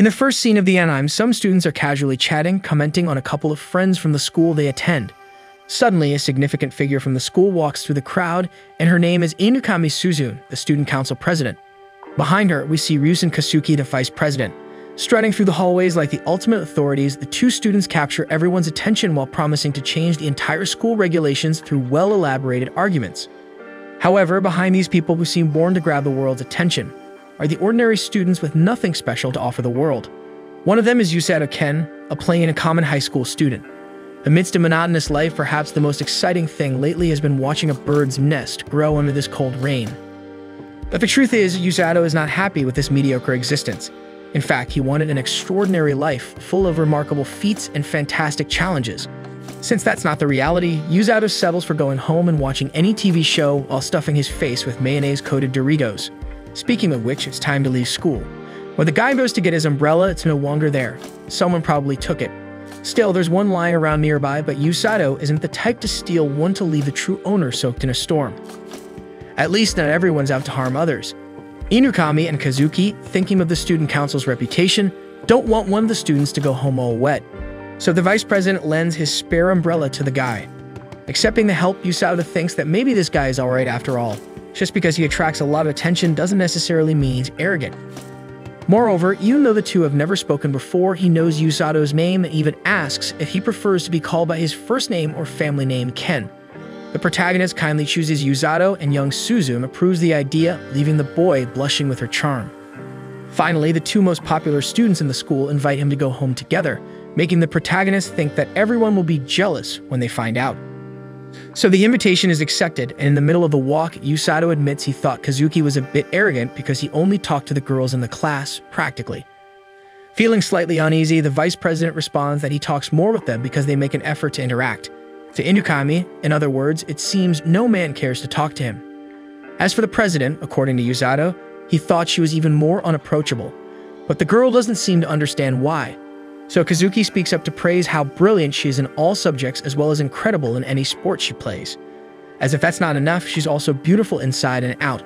In the first scene of the anime, some students are casually chatting, commenting on a couple of friends from the school they attend. Suddenly, a significant figure from the school walks through the crowd, and her name is Inukami Suzune, the student council president. Behind her, we see Ryusen Kasuki, the vice president. Strutting through the hallways like the ultimate authorities, the two students capture everyone's attention while promising to change the entire school regulations through well-elaborated arguments. However, behind these people who seem born to grab the world's attention are the ordinary students with nothing special to offer the world. One of them is Yusato Ken, a plain and common high school student. Amidst a monotonous life, perhaps the most exciting thing lately has been watching a bird's nest grow under this cold rain. But the truth is, Yusato is not happy with this mediocre existence. In fact, he wanted an extraordinary life, full of remarkable feats and fantastic challenges. Since that's not the reality, Yusato settles for going home and watching any TV show while stuffing his face with mayonnaise-coated Doritos. Speaking of which, it's time to leave school. When the guy goes to get his umbrella, it's no longer there. Someone probably took it. Still, there's one lying around nearby, but Yusato isn't the type to steal one to leave the true owner soaked in a storm. At least not everyone's out to harm others. Inukami and Kazuki, thinking of the student council's reputation, don't want one of the students to go home all wet. So the vice president lends his spare umbrella to the guy. Accepting the help, Yusato thinks that maybe this guy is alright after all. Just because he attracts a lot of attention doesn't necessarily mean he's arrogant. Moreover, even though the two have never spoken before, he knows Yusato's name and even asks if he prefers to be called by his first name or family name, Ken. The protagonist kindly chooses Yusato, and young Suzune approves the idea, leaving the boy blushing with her charm. Finally, the two most popular students in the school invite him to go home together, making the protagonist think that everyone will be jealous when they find out. So the invitation is accepted, and in the middle of the walk, Yusato admits he thought Kazuki was a bit arrogant because he only talked to the girls in the class, practically. Feeling slightly uneasy, the vice president responds that he talks more with them because they make an effort to interact. To Inukami, in other words, it seems no man cares to talk to him. As for the president, according to Yusato, he thought she was even more unapproachable. But the girl doesn't seem to understand why. So Kazuki speaks up to praise how brilliant she is in all subjects as well as incredible in any sport she plays. As if that's not enough, she's also beautiful inside and out.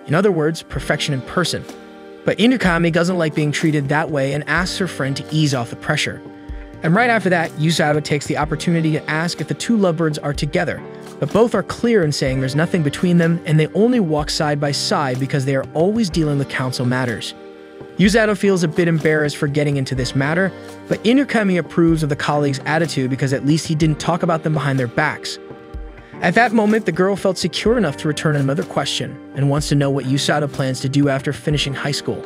In other words, perfection in person. But Inukami doesn't like being treated that way and asks her friend to ease off the pressure. And right after that, Yusato takes the opportunity to ask if the two lovebirds are together, but both are clear in saying there's nothing between them and they only walk side by side because they are always dealing with council matters. Yusato feels a bit embarrassed for getting into this matter, but Inukami approves of the colleague's attitude because at least he didn't talk about them behind their backs. At that moment, the girl felt secure enough to return another question and wants to know what Yusato plans to do after finishing high school.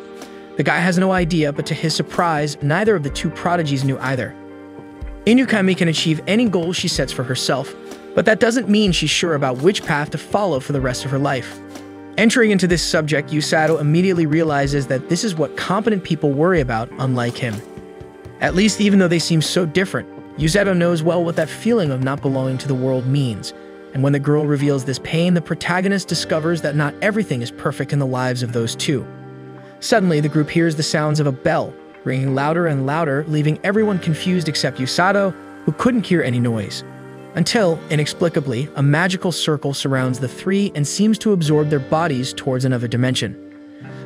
The guy has no idea, but to his surprise, neither of the two prodigies knew either. Inukami can achieve any goal she sets for herself, but that doesn't mean she's sure about which path to follow for the rest of her life. Entering into this subject, Yusato immediately realizes that this is what competent people worry about, unlike him. At least even though they seem so different, Yusato knows well what that feeling of not belonging to the world means. And when the girl reveals this pain, the protagonist discovers that not everything is perfect in the lives of those two. Suddenly, the group hears the sounds of a bell, ringing louder and louder, leaving everyone confused except Yusato, who couldn't hear any noise. Until, inexplicably, a magical circle surrounds the three and seems to absorb their bodies towards another dimension.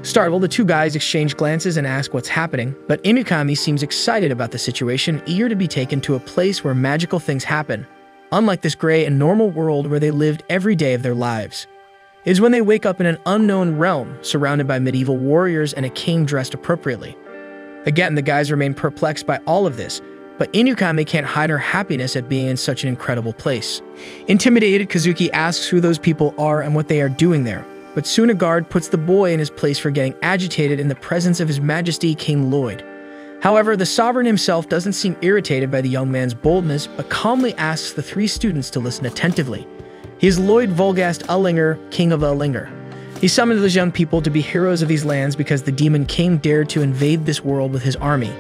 Startled, the two guys exchange glances and ask what's happening, but Inukami seems excited about the situation, eager to be taken to a place where magical things happen, unlike this gray and normal world where they lived every day of their lives. It is when they wake up in an unknown realm, surrounded by medieval warriors and a king dressed appropriately. Again, the guys remain perplexed by all of this, but Inukami can't hide her happiness at being in such an incredible place. Intimidated, Kazuki asks who those people are and what they are doing there, but soon a guard puts the boy in his place for getting agitated in the presence of His Majesty King Lloyd. However, the sovereign himself doesn't seem irritated by the young man's boldness, but calmly asks the three students to listen attentively. He is Lloyd Volgast Ullinger, King of Ullinger. He summoned those young people to be heroes of these lands because the Demon King dared to invade this world with his army.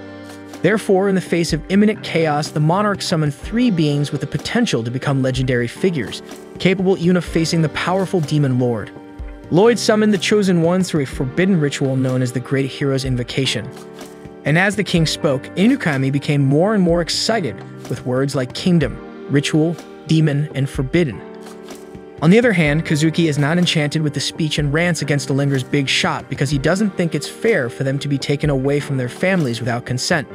Therefore, in the face of imminent chaos, the monarch summoned three beings with the potential to become legendary figures, capable even of facing the powerful Demon Lord. Lloyd summoned the Chosen Ones through a forbidden ritual known as the Great Hero's Invocation. And as the king spoke, Inukami became more and more excited with words like kingdom, ritual, demon, and forbidden. On the other hand, Kazuki is not enchanted with the speech and rants against Alinger's big shot because he doesn't think it's fair for them to be taken away from their families without consent.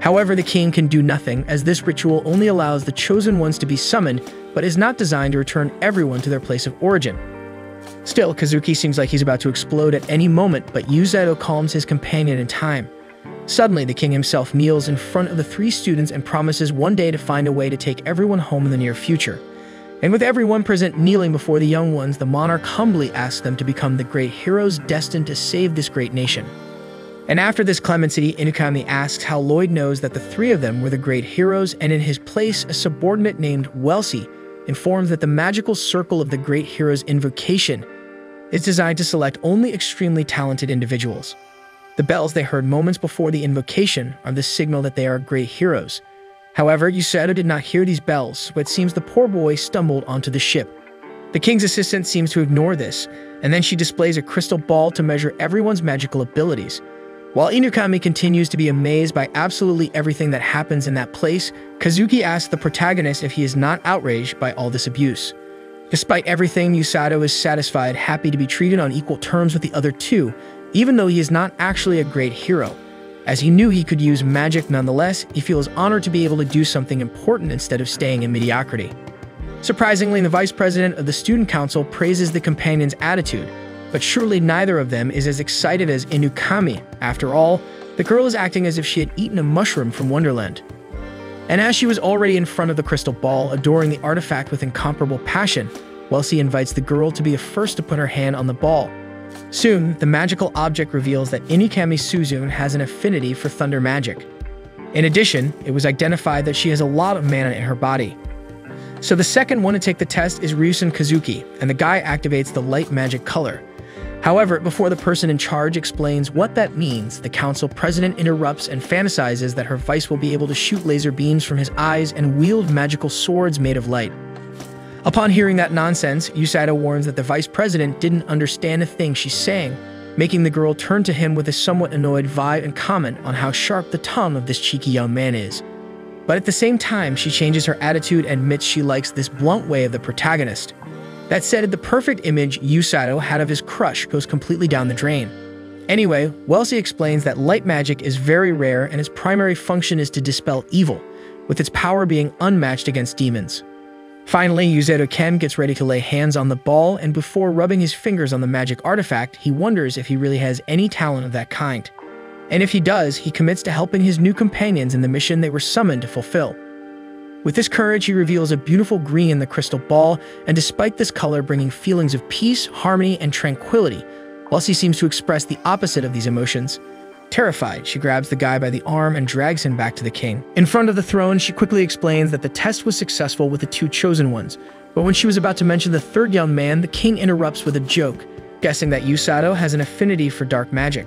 However, the king can do nothing, as this ritual only allows the chosen ones to be summoned, but is not designed to return everyone to their place of origin. Still, Kazuki seems like he's about to explode at any moment, but Yusato calms his companion in time. Suddenly, the king himself kneels in front of the three students and promises one day to find a way to take everyone home in the near future. And with everyone present kneeling before the young ones, the monarch humbly asks them to become the great heroes destined to save this great nation. And after this clemency, Inukami asks how Lloyd knows that the three of them were the great heroes, and in his place, a subordinate named Welsi informs that the magical circle of the great heroes invocation is designed to select only extremely talented individuals. The bells they heard moments before the invocation are the signal that they are great heroes. However, Yusato did not hear these bells, so it seems the poor boy stumbled onto the ship. The king's assistant seems to ignore this, and then she displays a crystal ball to measure everyone's magical abilities. While Inukami continues to be amazed by absolutely everything that happens in that place, Kazuki asks the protagonist if he is not outraged by all this abuse. Despite everything, Yusato is satisfied, happy to be treated on equal terms with the other two, even though he is not actually a great hero. As he knew he could use magic nonetheless, he feels honored to be able to do something important instead of staying in mediocrity. Surprisingly, the vice president of the student council praises the companion's attitude, but surely neither of them is as excited as Inukami. After all, the girl is acting as if she had eaten a mushroom from Wonderland. And as she was already in front of the crystal ball, adoring the artifact with incomparable passion, Welsi invites the girl to be the first to put her hand on the ball. Soon, the magical object reveals that Inukami Suzune has an affinity for thunder magic. In addition, it was identified that she has a lot of mana in her body. So the second one to take the test is Ryusen Kazuki, and the guy activates the light magic color. However, before the person in charge explains what that means, the council president interrupts and fantasizes that her vice will be able to shoot laser beams from his eyes and wield magical swords made of light. Upon hearing that nonsense, Yusato warns that the vice president didn't understand a thing she's saying, making the girl turn to him with a somewhat annoyed vibe and comment on how sharp the tongue of this cheeky young man is. But at the same time, she changes her attitude and admits she likes this blunt way of the protagonist. That said, the perfect image Yusato had of his crush goes completely down the drain. Anyway, Welsi explains that light magic is very rare and its primary function is to dispel evil, with its power being unmatched against demons. Finally, Yusato Ken gets ready to lay hands on the ball, and before rubbing his fingers on the magic artifact, he wonders if he really has any talent of that kind. And if he does, he commits to helping his new companions in the mission they were summoned to fulfill. With this courage, he reveals a beautiful green in the crystal ball, and despite this color bringing feelings of peace, harmony, and tranquility, Welsi seems to express the opposite of these emotions. Terrified, she grabs the guy by the arm and drags him back to the king. In front of the throne, she quickly explains that the test was successful with the two chosen ones, but when she was about to mention the third young man, the king interrupts with a joke, guessing that Yusato has an affinity for dark magic.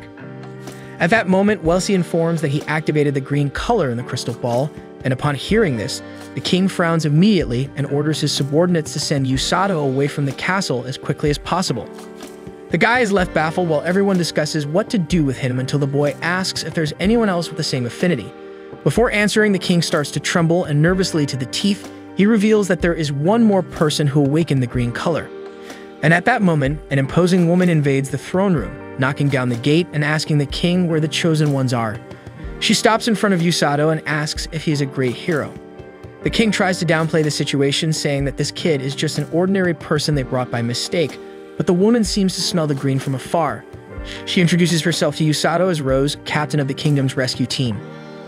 At that moment, Welsi informs that he activated the green color in the crystal ball, and upon hearing this, the king frowns immediately and orders his subordinates to send Yusato away from the castle as quickly as possible. The guy is left baffled while everyone discusses what to do with him until the boy asks if there's anyone else with the same affinity. Before answering, the king starts to tremble, and nervously to the teeth, he reveals that there is one more person who awakened the green color. And at that moment, an imposing woman invades the throne room, knocking down the gate and asking the king where the chosen ones are. She stops in front of Yusato and asks if he is a great hero. The king tries to downplay the situation, saying that this kid is just an ordinary person they brought by mistake, but the woman seems to smell the green from afar. She introduces herself to Yusato as Rose, captain of the kingdom's rescue team.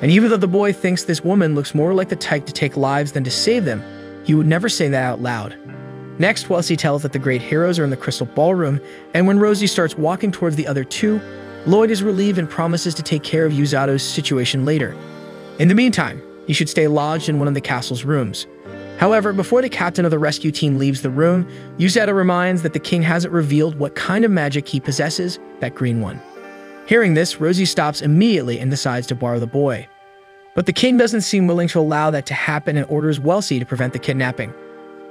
And even though the boy thinks this woman looks more like the type to take lives than to save them, he would never say that out loud. Next, Welsi tells that the great heroes are in the crystal ballroom, and when Rosie starts walking towards the other two, Lloyd is relieved and promises to take care of Yusato's situation later. In the meantime, he should stay lodged in one of the castle's rooms. However, before the captain of the rescue team leaves the room, Yusato reminds that the king hasn't revealed what kind of magic he possesses, that green one. Hearing this, Rosie stops immediately and decides to borrow the boy. But the king doesn't seem willing to allow that to happen and orders Welsi to prevent the kidnapping.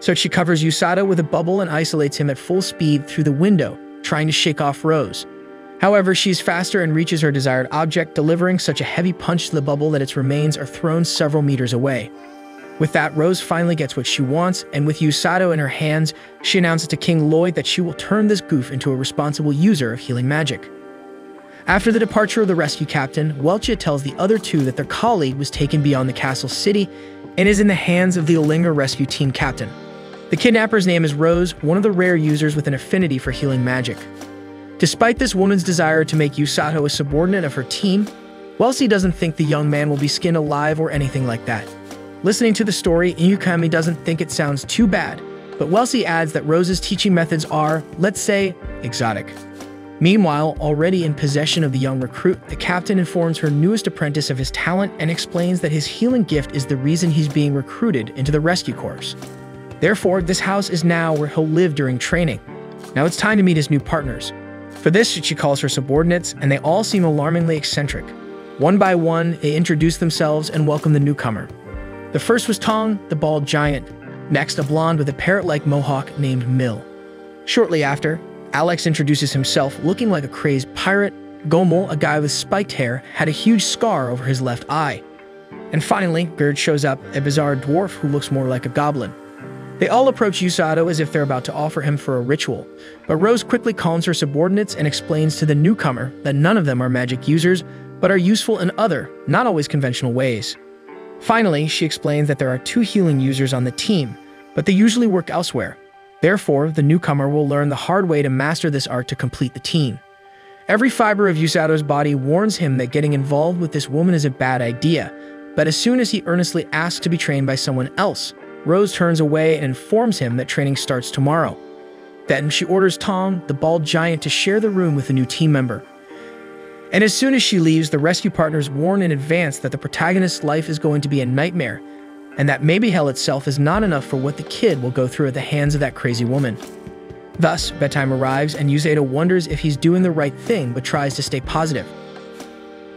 So she covers Yusato with a bubble and isolates him at full speed through the window, trying to shake off Rose. However, she's faster and reaches her desired object, delivering such a heavy punch to the bubble that its remains are thrown several meters away. With that, Rose finally gets what she wants, and with Yusato in her hands, she announces to King Lloyd that she will turn this goof into a responsible user of healing magic. After the departure of the rescue captain, Welchia tells the other two that their colleague was taken beyond the castle city and is in the hands of the Olinga rescue team captain. The kidnapper's name is Rose, one of the rare users with an affinity for healing magic. Despite this woman's desire to make Yusato a subordinate of her team, Welchia doesn't think the young man will be skinned alive or anything like that. Listening to the story, Inukami doesn't think it sounds too bad, but Welchia adds that Rose's teaching methods are, let's say, exotic. Meanwhile, already in possession of the young recruit, the captain informs her newest apprentice of his talent and explains that his healing gift is the reason he's being recruited into the rescue corps. Therefore, this house is now where he'll live during training. Now it's time to meet his new partners. For this, she calls her subordinates, and they all seem alarmingly eccentric. One by one, they introduce themselves and welcome the newcomer. The first was Tong, the bald giant. Next, a blonde with a parrot-like mohawk named Mill. Shortly after, Alex introduces himself looking like a crazed pirate. Gomel, a guy with spiked hair, had a huge scar over his left eye. And finally, Gerd shows up, a bizarre dwarf who looks more like a goblin. They all approach Yusato as if they're about to offer him for a ritual, but Rose quickly calms her subordinates and explains to the newcomer that none of them are magic users, but are useful in other, not always conventional ways. Finally, she explains that there are 2 healing users on the team, but they usually work elsewhere. Therefore, the newcomer will learn the hard way to master this art to complete the team. Every fiber of Yusato's body warns him that getting involved with this woman is a bad idea, but as soon as he earnestly asks to be trained by someone else, Rose turns away and informs him that training starts tomorrow. Then she orders Tong, the bald giant, to share the room with a new team member. And as soon as she leaves, the rescue partners warn in advance that the protagonist's life is going to be a nightmare, and that maybe hell itself is not enough for what the kid will go through at the hands of that crazy woman. Thus, bedtime arrives, and Yusato wonders if he's doing the right thing but tries to stay positive.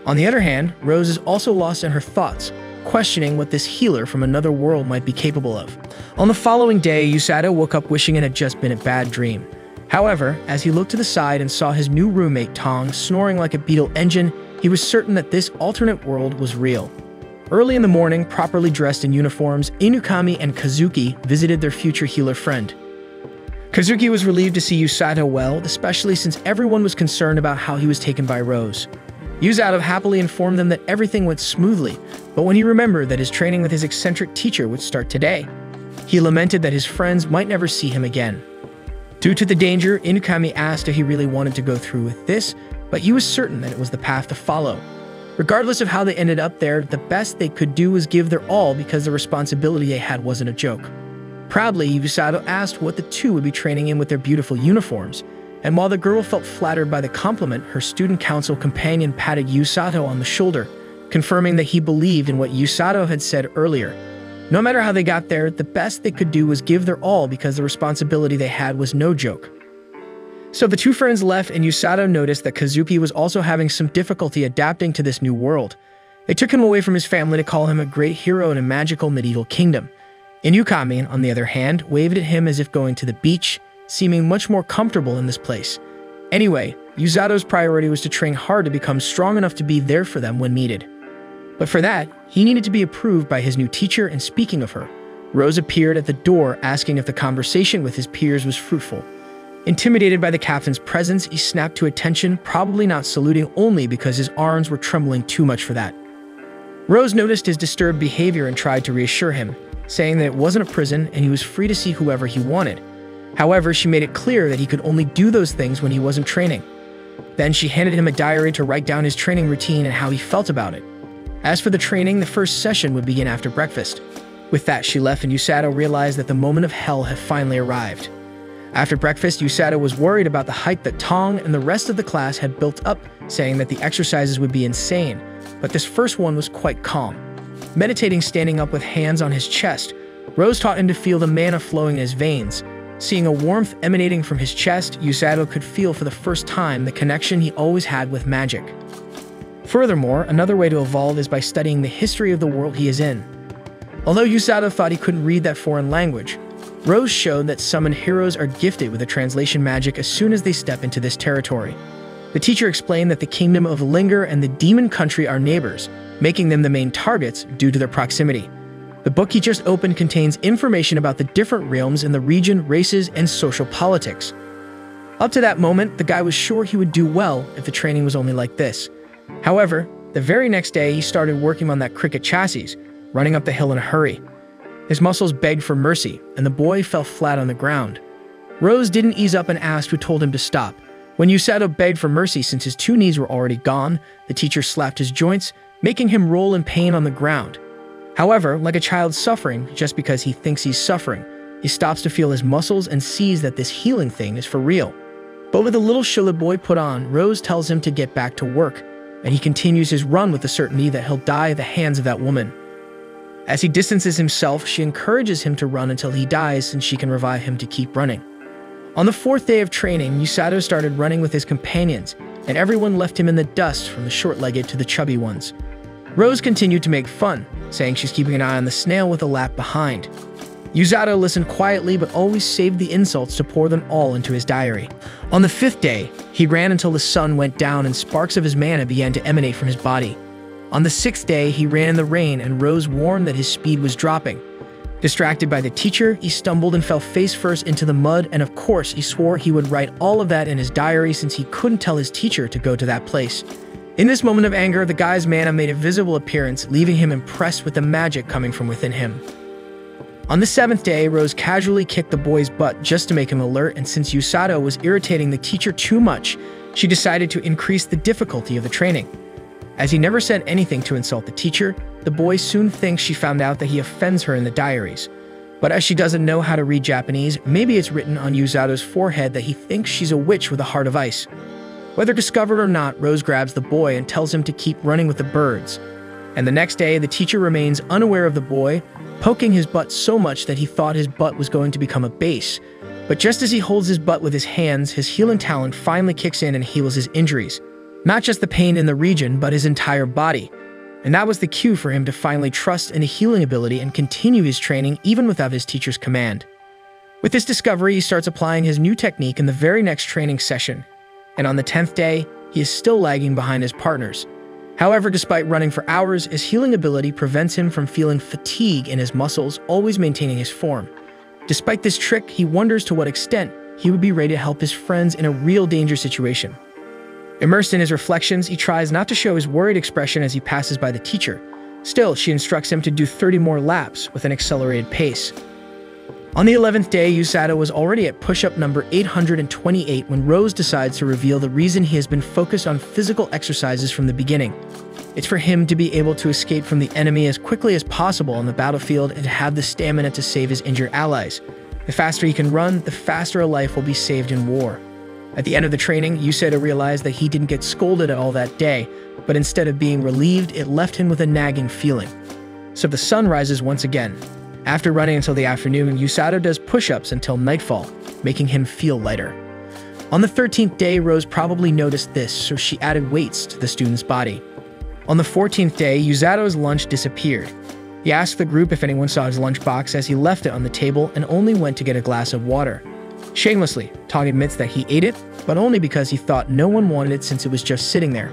On the other hand, Rose is also lost in her thoughts, questioning what this healer from another world might be capable of. On the following day, Yusato woke up wishing it had just been a bad dream. However, as he looked to the side and saw his new roommate Tong snoring like a Beetle engine, he was certain that this alternate world was real. Early in the morning, properly dressed in uniforms, Inukami and Kazuki visited their future healer friend. Kazuki was relieved to see Yusato well, especially since everyone was concerned about how he was taken by Rose. Yusato happily informed them that everything went smoothly, but when he remembered that his training with his eccentric teacher would start today, he lamented that his friends might never see him again. Due to the danger, Inukami asked if he really wanted to go through with this, but he was certain that it was the path to follow. Regardless of how they ended up there, the best they could do was give their all because the responsibility they had wasn't a joke. Proudly, Yusato asked what the two would be training in with their beautiful uniforms, and while the girl felt flattered by the compliment, her student council companion patted Yusato on the shoulder, confirming that he believed in what Yusato had said earlier. No matter how they got there, the best they could do was give their all because the responsibility they had was no joke. So the two friends left, and Yusato noticed that Kazuki was also having some difficulty adapting to this new world. They took him away from his family to call him a great hero in a magical medieval kingdom. Inukami, on the other hand, waved at him as if going to the beach, seeming much more comfortable in this place. Anyway, Yusato's priority was to train hard to become strong enough to be there for them when needed. But for that, he needed to be approved by his new teacher, and speaking of her, Rose appeared at the door asking if the conversation with his peers was fruitful. Intimidated by the captain's presence, he snapped to attention, probably not saluting only because his arms were trembling too much for that. Rose noticed his disturbed behavior and tried to reassure him, saying that it wasn't a prison and he was free to see whoever he wanted. However, she made it clear that he could only do those things when he wasn't training. Then she handed him a diary to write down his training routine and how he felt about it. As for the training, the first session would begin after breakfast. With that, she left, and Yusato realized that the moment of hell had finally arrived. After breakfast, Yusato was worried about the hype that Tong and the rest of the class had built up, saying that the exercises would be insane, but this first one was quite calm. Meditating standing up with hands on his chest, Rose taught him to feel the mana flowing in his veins. Seeing a warmth emanating from his chest, Yusato could feel for the first time the connection he always had with magic. Furthermore, another way to evolve is by studying the history of the world he is in. Although Yusato thought he couldn't read that foreign language, Rose showed that summoned heroes are gifted with a translation magic as soon as they step into this territory. The teacher explained that the kingdom of Linger and the demon country are neighbors, making them the main targets due to their proximity. The book he just opened contains information about the different realms in the region, races, and social politics. Up to that moment, the guy was sure he would do well if the training was only like this. However, the very next day, he started working on that cricket chassis, running up the hill in a hurry. His muscles begged for mercy, and the boy fell flat on the ground. Rose didn't ease up and asked who told him to stop. When Yusato begged for mercy since his two knees were already gone, the teacher slapped his joints, making him roll in pain on the ground. However, like a child suffering just because he thinks he's suffering, he stops to feel his muscles and sees that this healing thing is for real. But with the little shoe the boy put on, Rose tells him to get back to work, and he continues his run with the certainty that he'll die at the hands of that woman. As he distances himself, she encourages him to run until he dies since she can revive him to keep running. On the fourth day of training, Yusato started running with his companions, and everyone left him in the dust from the short-legged to the chubby ones. Rose continued to make fun, saying she's keeping an eye on the snail with a lap behind. Yusato listened quietly but always saved the insults to pour them all into his diary. On the fifth day, he ran until the sun went down and sparks of his mana began to emanate from his body. On the sixth day, he ran in the rain and Rose warned that his speed was dropping. Distracted by the teacher, he stumbled and fell face first into the mud, and of course, he swore he would write all of that in his diary since he couldn't tell his teacher to go to that place. In this moment of anger, the guy's mana made a visible appearance, leaving him impressed with the magic coming from within him. On the seventh day, Rose casually kicked the boy's butt just to make him alert, and since Yusato was irritating the teacher too much, she decided to increase the difficulty of the training. As he never said anything to insult the teacher, the boy soon thinks she found out that he offends her in the diaries. But as she doesn't know how to read Japanese, maybe it's written on Yusato's forehead that he thinks she's a witch with a heart of ice. Whether discovered or not, Rose grabs the boy and tells him to keep running with the birds. And the next day, the teacher remains unaware of the boy, poking his butt so much that he thought his butt was going to become a base. But just as he holds his butt with his hands, his healing talent finally kicks in and heals his injuries. Not just the pain in the region, but his entire body. And that was the cue for him to finally trust in the healing ability and continue his training even without his teacher's command. With this discovery, he starts applying his new technique in the very next training session. And on the 10th day, he is still lagging behind his partners. However, despite running for hours, his healing ability prevents him from feeling fatigue in his muscles, always maintaining his form. Despite this trick, he wonders to what extent he would be ready to help his friends in a real danger situation. Immersed in his reflections, he tries not to show his worried expression as he passes by the teacher. Still, she instructs him to do 30 more laps with an accelerated pace. On the 11th day, Yusato was already at push-up number 828 when Rose decides to reveal the reason he has been focused on physical exercises from the beginning. It's for him to be able to escape from the enemy as quickly as possible on the battlefield and to have the stamina to save his injured allies. The faster he can run, the faster a life will be saved in war. At the end of the training, Yusato realized that he didn't get scolded at all that day, but instead of being relieved, it left him with a nagging feeling. So the sun rises once again. After running until the afternoon, Yusato does push-ups until nightfall, making him feel lighter. On the 13th day, Rose probably noticed this, so she added weights to the student's body. On the 14th day, Yusato's lunch disappeared. He asked the group if anyone saw his lunchbox as he left it on the table and only went to get a glass of water. Shamelessly, Tong admits that he ate it, but only because he thought no one wanted it since it was just sitting there.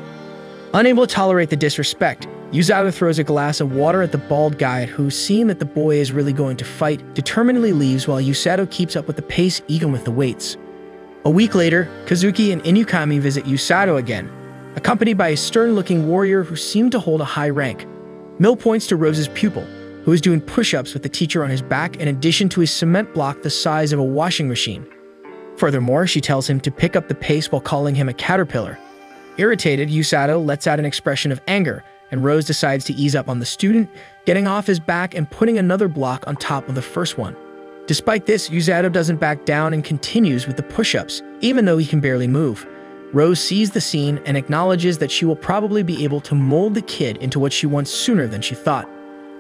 Unable to tolerate the disrespect, Yusato throws a glass of water at the bald guy who, seeing that the boy is really going to fight, determinedly leaves while Yusato keeps up with the pace even with the weights. A week later, Kazuki and Inukami visit Yusato again, accompanied by a stern-looking warrior who seemed to hold a high rank. Mill points to Rose's pupil, who is doing push-ups with the teacher on his back in addition to a cement block the size of a washing machine. Furthermore, she tells him to pick up the pace while calling him a caterpillar. Irritated, Yusato lets out an expression of anger, and Rose decides to ease up on the student, getting off his back and putting another block on top of the first one. Despite this, Yusato doesn't back down and continues with the push-ups, even though he can barely move. Rose sees the scene and acknowledges that she will probably be able to mold the kid into what she wants sooner than she thought.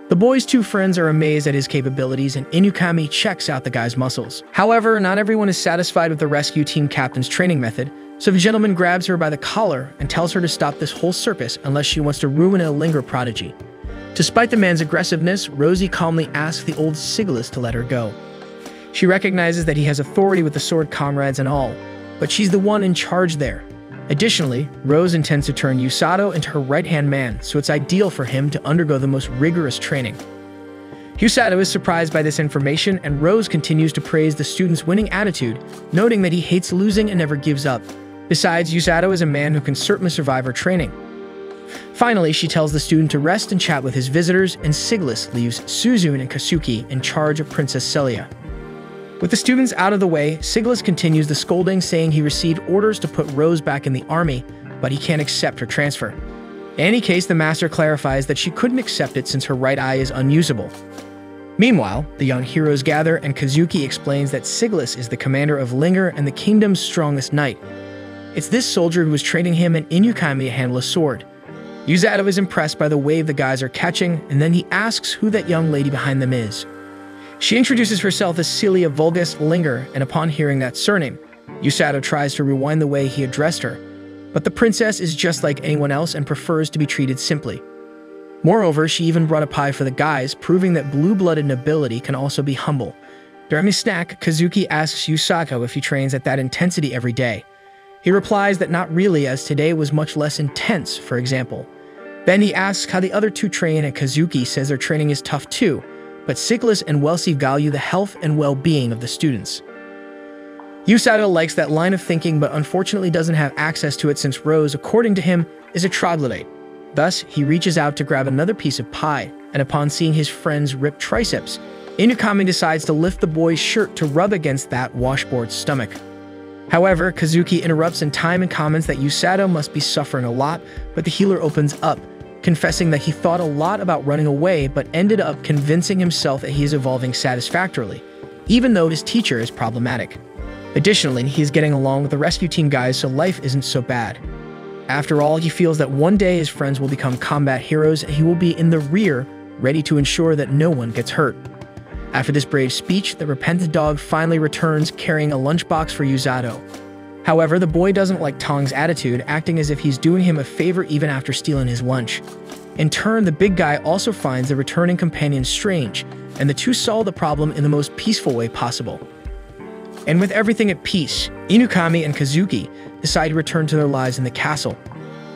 The boy's two friends are amazed at his capabilities, and Inukami checks out the guy's muscles. However, not everyone is satisfied with the rescue team captain's training method, so the gentleman grabs her by the collar and tells her to stop this whole circus unless she wants to ruin a Linger prodigy. Despite the man's aggressiveness, Rosie calmly asks the old Sigilis to let her go. She recognizes that he has authority with the sword comrades and all, but she's the one in charge there. Additionally, Rose intends to turn Yusato into her right-hand man, so it's ideal for him to undergo the most rigorous training. Yusato is surprised by this information, and Rose continues to praise the student's winning attitude, noting that he hates losing and never gives up. Besides, Yusato is a man who can certainly survive her training. Finally, she tells the student to rest and chat with his visitors, and Siglis leaves Suzune and Kasuki in charge of Princess Celia. With the students out of the way, Siglis continues the scolding, saying he received orders to put Rose back in the army, but he can't accept her transfer. In any case, the master clarifies that she couldn't accept it since her right eye is unusable. Meanwhile, the young heroes gather, and Kazuki explains that Siglis is the commander of Linger and the kingdom's strongest knight. It's this soldier who was training him and Inukami to handle a sword. Yusato is impressed by the wave the guys are catching, and then he asks who that young lady behind them is. She introduces herself as Celia Vulgus Linger, and upon hearing that surname, Yusato tries to rewind the way he addressed her, but the princess is just like anyone else and prefers to be treated simply. Moreover, she even brought a pie for the guys, proving that blue-blooded nobility can also be humble. During the snack, Kazuki asks Yusato if he trains at that intensity every day. He replies that not really, as today was much less intense, for example. Then he asks how the other two train, and Kazuki says their training is tough too, but Siglis and Welsi value the health and well-being of the students. Yusato likes that line of thinking, but unfortunately doesn't have access to it since Rose, according to him, is a troglodyte. Thus, he reaches out to grab another piece of pie, and upon seeing his friend's ripped triceps, Inukami decides to lift the boy's shirt to rub against that washboard's stomach. However, Kazuki interrupts in time and comments that Yusato must be suffering a lot, but the healer opens up, confessing that he thought a lot about running away but ended up convincing himself that he is evolving satisfactorily, even though his teacher is problematic. Additionally, he is getting along with the rescue team guys, so life isn't so bad. After all, he feels that one day his friends will become combat heroes and he will be in the rear, ready to ensure that no one gets hurt. After this brave speech, the repentant dog finally returns carrying a lunchbox for Yusato. However, the boy doesn't like Tong's attitude, acting as if he's doing him a favor even after stealing his lunch. In turn, the big guy also finds the returning companion strange, and the two solve the problem in the most peaceful way possible. And with everything at peace, Inukami and Kazuki decide to return to their lives in the castle.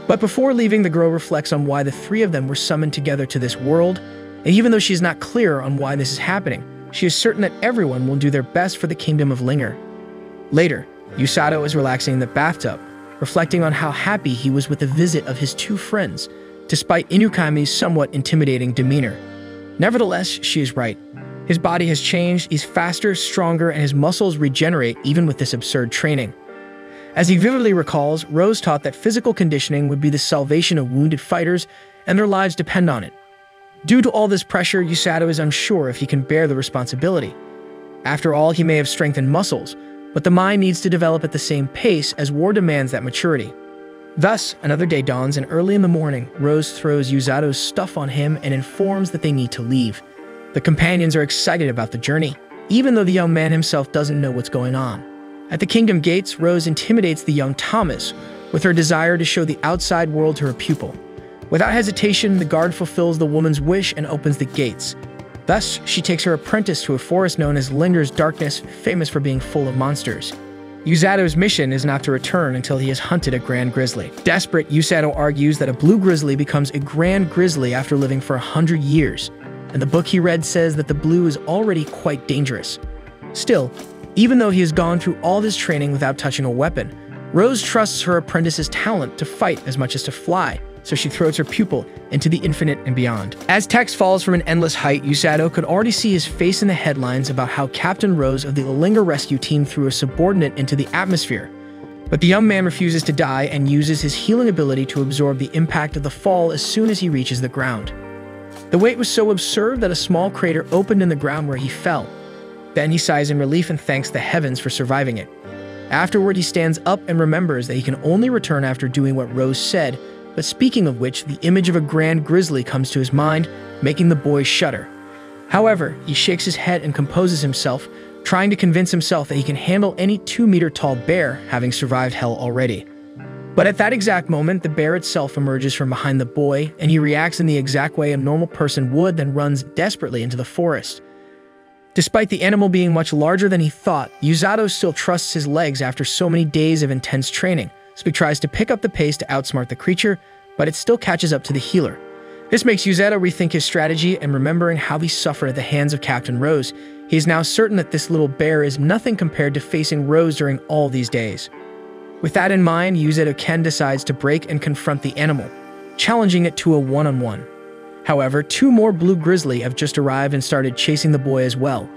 But before leaving, the girl reflects on why the three of them were summoned together to this world, and even though she is not clear on why this is happening, she is certain that everyone will do their best for the kingdom of Linger. Later, Yusato is relaxing in the bathtub, reflecting on how happy he was with the visit of his two friends, despite Inukami's somewhat intimidating demeanor. Nevertheless, she is right. His body has changed, he's faster, stronger, and his muscles regenerate even with this absurd training. As he vividly recalls, Rose taught that physical conditioning would be the salvation of wounded fighters, and their lives depend on it. Due to all this pressure, Yusato is unsure if he can bear the responsibility. After all, he may have strength and muscles, but the mind needs to develop at the same pace as war demands that maturity. Thus, another day dawns, and early in the morning, Rose throws Yusato's stuff on him and informs that they need to leave. The companions are excited about the journey, even though the young man himself doesn't know what's going on. At the kingdom gates, Rose intimidates the young Thomas with her desire to show the outside world to her pupil. Without hesitation, the guard fulfills the woman's wish and opens the gates. Thus, she takes her apprentice to a forest known as Linger's Darkness, famous for being full of monsters. Yusato's mission is not to return until he has hunted a grand grizzly. Desperate, Yusato argues that a blue grizzly becomes a grand grizzly after living for 100 years, and the book he read says that the blue is already quite dangerous. Still, even though he has gone through all this training without touching a weapon, Rose trusts her apprentice's talent to fight as much as to fly, so she throws her pupil into the infinite and beyond. As text falls from an endless height, Yusato could already see his face in the headlines about how Captain Rose of the Linger rescue team threw a subordinate into the atmosphere. But the young man refuses to die and uses his healing ability to absorb the impact of the fall as soon as he reaches the ground. The weight was so absurd that a small crater opened in the ground where he fell. Then he sighs in relief and thanks the heavens for surviving it. Afterward, he stands up and remembers that he can only return after doing what Rose said, but speaking of which, the image of a grand grizzly comes to his mind, making the boy shudder. However, he shakes his head and composes himself, trying to convince himself that he can handle any 2-meter-tall bear, having survived hell already. But at that exact moment, the bear itself emerges from behind the boy, and he reacts in the exact way a normal person would, then runs desperately into the forest. Despite the animal being much larger than he thought, Yusato still trusts his legs after so many days of intense training, so he tries to pick up the pace to outsmart the creature, but it still catches up to the healer. This makes Yusato rethink his strategy, and remembering how he suffered at the hands of Captain Rose, he is now certain that this little bear is nothing compared to facing Rose during all these days. With that in mind, Yusato Ken decides to break and confront the animal, challenging it to a one-on-one. However, two more blue grizzly have just arrived and started chasing the boy as well.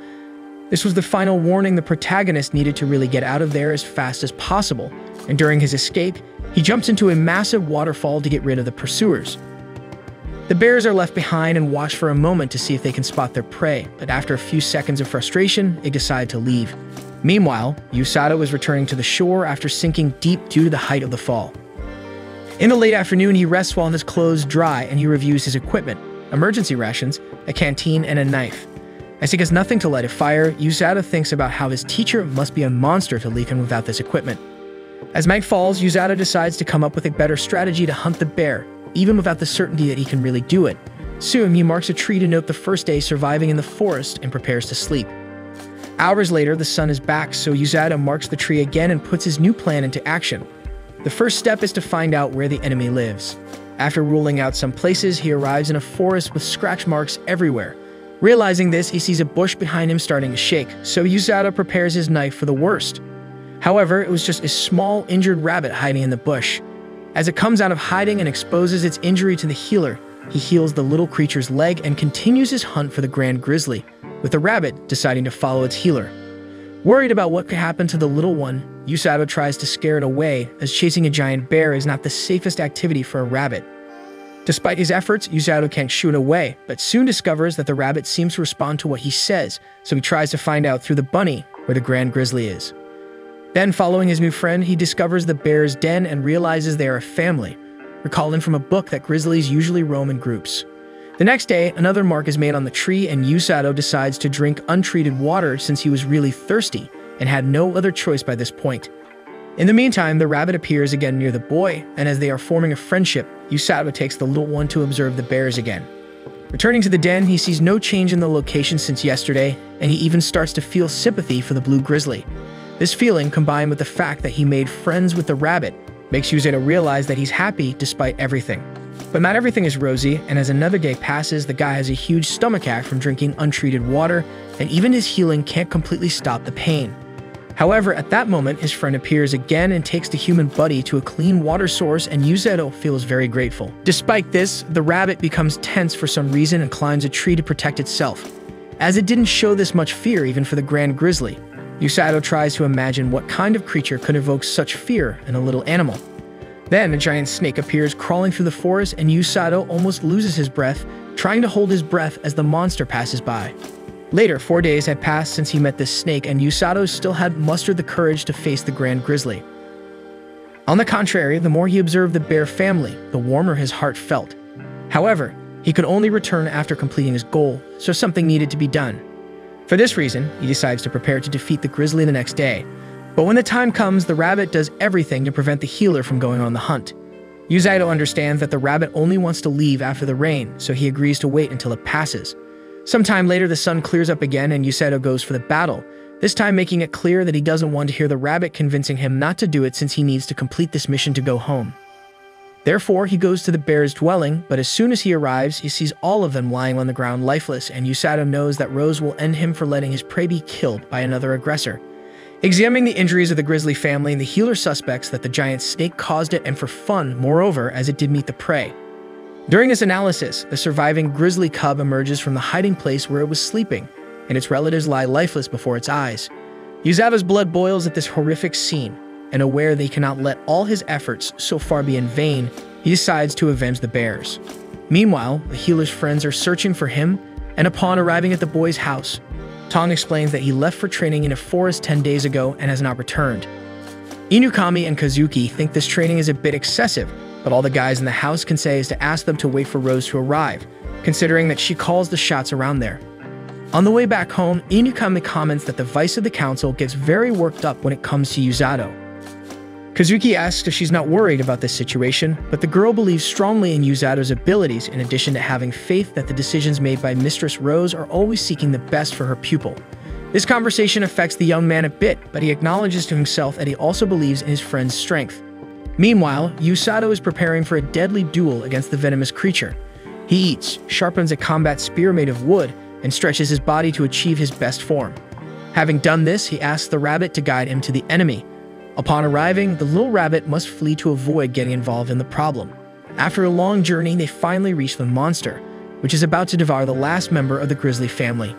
This was the final warning the protagonist needed to really get out of there as fast as possible, and during his escape, he jumps into a massive waterfall to get rid of the pursuers. The bears are left behind and watch for a moment to see if they can spot their prey, but after a few seconds of frustration, they decide to leave. Meanwhile, Yusato is returning to the shore after sinking deep due to the height of the fall. In the late afternoon, he rests while his clothes dry and he reviews his equipment, emergency rations, a canteen, and a knife. As he gets nothing to light a fire, Yusato thinks about how his teacher must be a monster to leave him without this equipment. As night falls, Yusato decides to come up with a better strategy to hunt the bear, even without the certainty that he can really do it. Soon, he marks a tree to note the first day surviving in the forest and prepares to sleep. Hours later, the sun is back, so Yusato marks the tree again and puts his new plan into action. The first step is to find out where the enemy lives. After ruling out some places, he arrives in a forest with scratch marks everywhere. Realizing this, he sees a bush behind him starting to shake, so Yusato prepares his knife for the worst. However, it was just a small, injured rabbit hiding in the bush. As it comes out of hiding and exposes its injury to the healer, he heals the little creature's leg and continues his hunt for the grand grizzly, with the rabbit deciding to follow its healer. Worried about what could happen to the little one, Yusato tries to scare it away, as chasing a giant bear is not the safest activity for a rabbit. Despite his efforts, Yusato can't shoo it away, but soon discovers that the rabbit seems to respond to what he says, so he tries to find out through the bunny where the grand grizzly is. Then, following his new friend, he discovers the bear's den and realizes they are a family, recalling from a book that grizzlies usually roam in groups. The next day, another mark is made on the tree, and Yusato decides to drink untreated water since he was really thirsty and had no other choice by this point. In the meantime, the rabbit appears again near the boy, and as they are forming a friendship, Yusato takes the little one to observe the bears again. Returning to the den, he sees no change in the location since yesterday, and he even starts to feel sympathy for the blue grizzly. This feeling, combined with the fact that he made friends with the rabbit, makes Yusato realize that he's happy despite everything. But not everything is rosy, and as another day passes, the guy has a huge stomachache from drinking untreated water, and even his healing can't completely stop the pain. However, at that moment, his friend appears again and takes the human buddy to a clean water source, and Yusato feels very grateful. Despite this, the rabbit becomes tense for some reason and climbs a tree to protect itself, as it didn't show this much fear even for the grand grizzly. Yusato tries to imagine what kind of creature could evoke such fear in a little animal. Then a giant snake appears crawling through the forest, and Yusato almost loses his breath, trying to hold his breath as the monster passes by. Later, 4 days had passed since he met this snake, and Yusato still had mustered the courage to face the grand grizzly. On the contrary, the more he observed the bear family, the warmer his heart felt. However, he could only return after completing his goal, so something needed to be done. For this reason, he decides to prepare to defeat the grizzly the next day. But when the time comes, the rabbit does everything to prevent the healer from going on the hunt. Yusato understands that the rabbit only wants to leave after the rain, so he agrees to wait until it passes. Sometime later, the sun clears up again and Yusato goes for the battle, this time making it clear that he doesn't want to hear the rabbit convincing him not to do it since he needs to complete this mission to go home. Therefore, he goes to the bear's dwelling, but as soon as he arrives, he sees all of them lying on the ground lifeless, and Yusato knows that Rose will end him for letting his prey be killed by another aggressor. Examining the injuries of the grizzly family, the healer suspects that the giant snake caused it, and for fun, moreover, as it did meet the prey. During this analysis, the surviving grizzly cub emerges from the hiding place where it was sleeping, and its relatives lie lifeless before its eyes. Yusato's blood boils at this horrific scene, and aware that he cannot let all his efforts so far be in vain, he decides to avenge the bears. Meanwhile, the healer's friends are searching for him, and upon arriving at the boy's house, Tong explains that he left for training in a forest 10 days ago and has not returned. Inukami and Kazuki think this training is a bit excessive, but all the guys in the house can say is to ask them to wait for Rose to arrive, considering that she calls the shots around there. On the way back home, Inukami comments that the vice of the council gets very worked up when it comes to Yusato. Kazuki asks if she's not worried about this situation, but the girl believes strongly in Yusato's abilities in addition to having faith that the decisions made by Mistress Rose are always seeking the best for her pupil. This conversation affects the young man a bit, but he acknowledges to himself that he also believes in his friend's strength. Meanwhile, Yusato is preparing for a deadly duel against the venomous creature. He eats, sharpens a combat spear made of wood, and stretches his body to achieve his best form. Having done this, he asks the rabbit to guide him to the enemy. Upon arriving, the little rabbit must flee to avoid getting involved in the problem. After a long journey, they finally reach the monster, which is about to devour the last member of the grizzly family.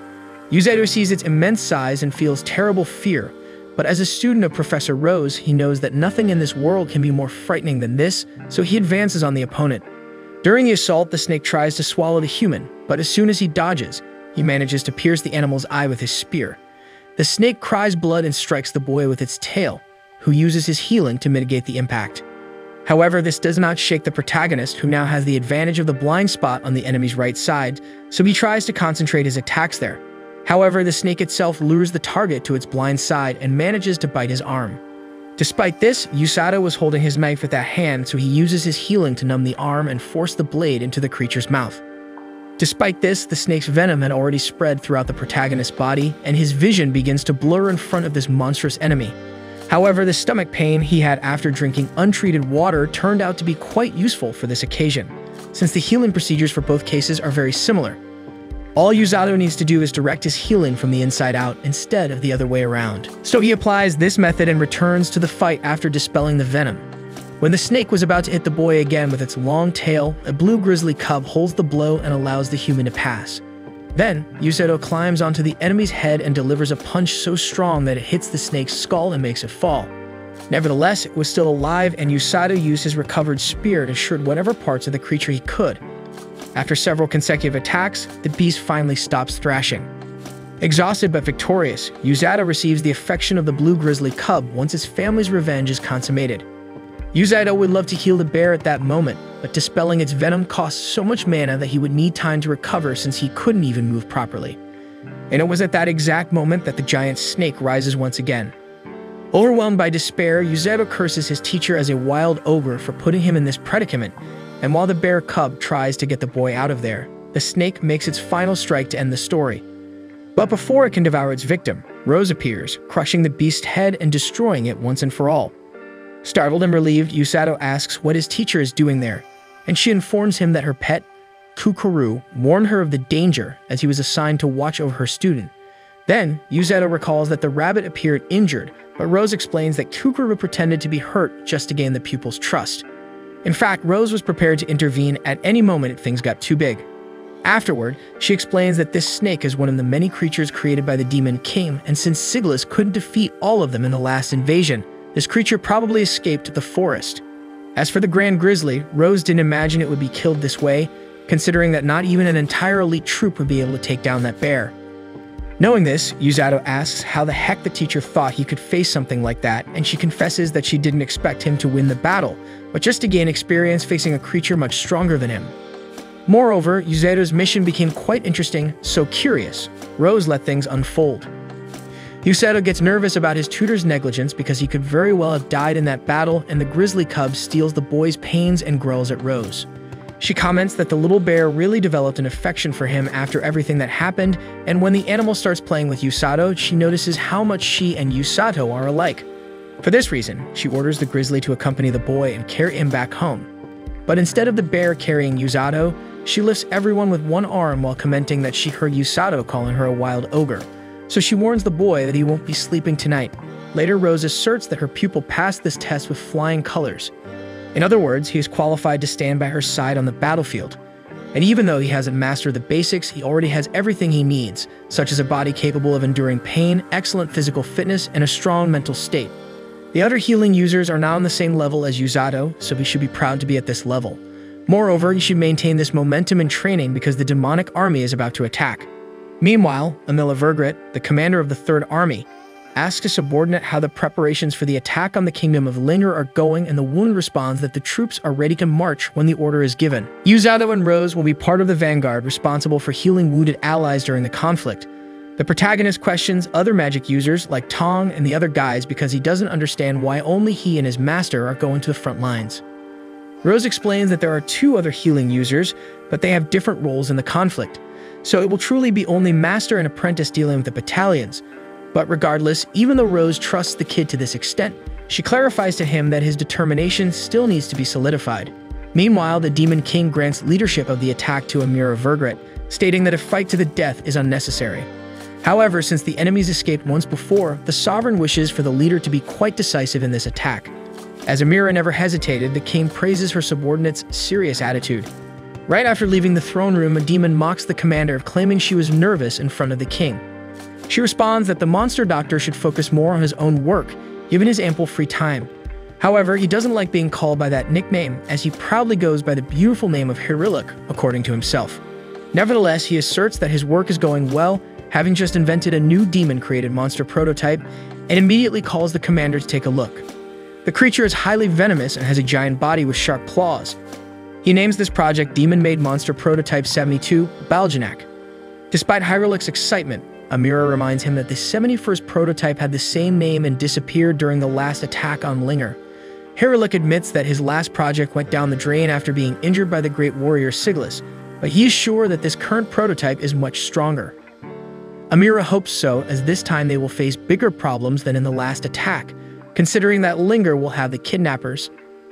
Yusato sees its immense size and feels terrible fear, but as a student of Professor Rose, he knows that nothing in this world can be more frightening than this, so he advances on the opponent. During the assault, the snake tries to swallow the human, but as soon as he dodges, he manages to pierce the animal's eye with his spear. The snake cries blood and strikes the boy with its tail, who uses his healing to mitigate the impact. However, this does not shake the protagonist, who now has the advantage of the blind spot on the enemy's right side, so he tries to concentrate his attacks there. However, the snake itself lures the target to its blind side and manages to bite his arm. Despite this, Yusato was holding his knife with that hand, so he uses his healing to numb the arm and force the blade into the creature's mouth. Despite this, the snake's venom had already spread throughout the protagonist's body, and his vision begins to blur in front of this monstrous enemy. However, the stomach pain he had after drinking untreated water turned out to be quite useful for this occasion, since the healing procedures for both cases are very similar. All Yusato needs to do is direct his healing from the inside out instead of the other way around. So he applies this method and returns to the fight after dispelling the venom. When the snake was about to hit the boy again with its long tail, a blue grizzly cub holds the blow and allows the human to pass. Then, Yusato climbs onto the enemy's head and delivers a punch so strong that it hits the snake's skull and makes it fall. Nevertheless, it was still alive, and Yusato used his recovered spear to shred whatever parts of the creature he could. After several consecutive attacks, the beast finally stops thrashing. Exhausted but victorious, Yusato receives the affection of the blue grizzly cub once his family's revenge is consummated. Yusato would love to heal the bear at that moment, but dispelling its venom costs so much mana that he would need time to recover since he couldn't even move properly. And it was at that exact moment that the giant snake rises once again. Overwhelmed by despair, Yusato curses his teacher as a wild ogre for putting him in this predicament, and while the bear cub tries to get the boy out of there, the snake makes its final strike to end the story. But before it can devour its victim, Rose appears, crushing the beast's head and destroying it once and for all. Startled and relieved, Yusato asks what his teacher is doing there, and she informs him that her pet, Kukuru, warned her of the danger as he was assigned to watch over her student. Then, Yusato recalls that the rabbit appeared injured, but Rose explains that Kukuru pretended to be hurt just to gain the pupil's trust. In fact, Rose was prepared to intervene at any moment if things got too big. Afterward, she explains that this snake is one of the many creatures created by the Demon King, and since Sigilus couldn't defeat all of them in the last invasion, this creature probably escaped the forest. As for the Grand Grizzly, Rose didn't imagine it would be killed this way, considering that not even an entire elite troop would be able to take down that bear. Knowing this, Yusato asks how the heck the teacher thought he could face something like that, and she confesses that she didn't expect him to win the battle, but just to gain experience facing a creature much stronger than him. Moreover, Yusato's mission became quite interesting, so curious, Rose let things unfold. Yusato gets nervous about his tutor's negligence because he could very well have died in that battle, and the grizzly cub steals the boy's pains and growls at Rose. She comments that the little bear really developed an affection for him after everything that happened, and when the animal starts playing with Yusato, she notices how much she and Yusato are alike. For this reason, she orders the grizzly to accompany the boy and carry him back home. But instead of the bear carrying Yusato, she lifts everyone with one arm while commenting that she heard Yusato calling her a wild ogre. So she warns the boy that he won't be sleeping tonight. Later, Rose asserts that her pupil passed this test with flying colors. In other words, he is qualified to stand by her side on the battlefield. And even though he hasn't mastered the basics, he already has everything he needs, such as a body capable of enduring pain, excellent physical fitness, and a strong mental state. The other healing users are now on the same level as Yusato, so he should be proud to be at this level. Moreover, he should maintain this momentum in training because the demonic army is about to attack. Meanwhile, Amila Vergrit, the commander of the Third Army, asks a subordinate how the preparations for the attack on the kingdom of Linger are going, and the wound responds that the troops are ready to march when the order is given. Yusato and Rose will be part of the vanguard responsible for healing wounded allies during the conflict. The protagonist questions other magic users like Tong and the other guys because he doesn't understand why only he and his master are going to the front lines. Rose explains that there are two other healing users, but they have different roles in the conflict. So it will truly be only master and apprentice dealing with the battalions. But regardless, even though Rose trusts the kid to this extent, she clarifies to him that his determination still needs to be solidified. Meanwhile, the Demon King grants leadership of the attack to Amira Vergrit, stating that a fight to the death is unnecessary. However, since the enemies escaped once before, the Sovereign wishes for the leader to be quite decisive in this attack. As Amira never hesitated, the king praises her subordinate's serious attitude. Right after leaving the throne room, a demon mocks the commander, claiming she was nervous in front of the king. She responds that the monster doctor should focus more on his own work, given his ample free time. However, he doesn't like being called by that nickname, as he proudly goes by the beautiful name of Hiriluk, according to himself. Nevertheless, he asserts that his work is going well, having just invented a new demon-created monster prototype, and immediately calls the commander to take a look. The creature is highly venomous and has a giant body with sharp claws. He names this project Demon-Made Monster Prototype 72, Baljanak. Despite Hiriluk's excitement, Amira reminds him that the 71st prototype had the same name and disappeared during the last attack on Linger. Hiriluk admits that his last project went down the drain after being injured by the great warrior Sigilus, but he is sure that this current prototype is much stronger. Amira hopes so, as this time they will face bigger problems than in the last attack, considering that Linger will have the kidnappers,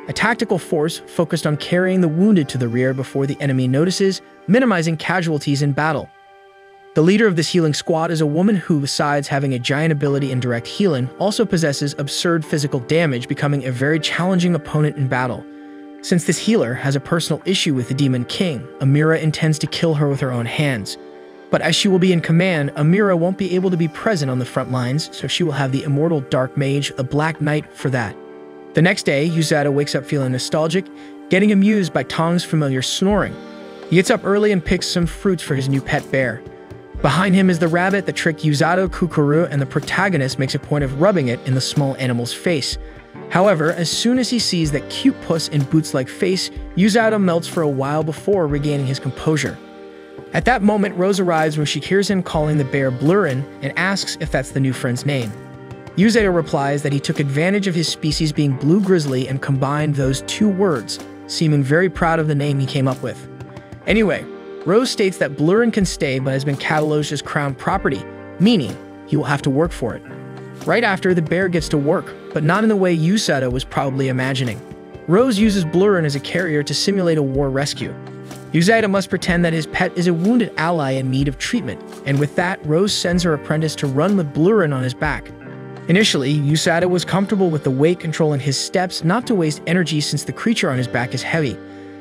a tactical force focused on carrying the wounded to the rear before the enemy notices, minimizing casualties in battle. The leader of this healing squad is a woman who, besides having a giant ability in direct healing, also possesses absurd physical damage, becoming a very challenging opponent in battle. Since this healer has a personal issue with the Demon King, Amira intends to kill her with her own hands. But as she will be in command, Amira won't be able to be present on the front lines, so she will have the immortal Dark Mage, the Black Knight, for that. The next day, Yusato wakes up feeling nostalgic, getting amused by Tong's familiar snoring. He gets up early and picks some fruits for his new pet bear. Behind him is the rabbit that tricked Yusato, Kukuru, and the protagonist makes a point of rubbing it in the small animal's face. However, as soon as he sees that cute puss in boots-like face, Yusato melts for a while before regaining his composure. At that moment, Rose arrives when she hears him calling the bear Blurin and asks if that's the new friend's name. Yusato replies that he took advantage of his species being blue grizzly and combined those two words, seeming very proud of the name he came up with. Anyway, Rose states that Blurin can stay but has been cataloged as crown property, meaning he will have to work for it. Right after, the bear gets to work, but not in the way Yusato was probably imagining. Rose uses Blurin as a carrier to simulate a war rescue. Yusato must pretend that his pet is a wounded ally in need of treatment, and with that, Rose sends her apprentice to run with Blurin on his back. Initially, Yusato was comfortable with the weight control in his steps, not to waste energy since the creature on his back is heavy.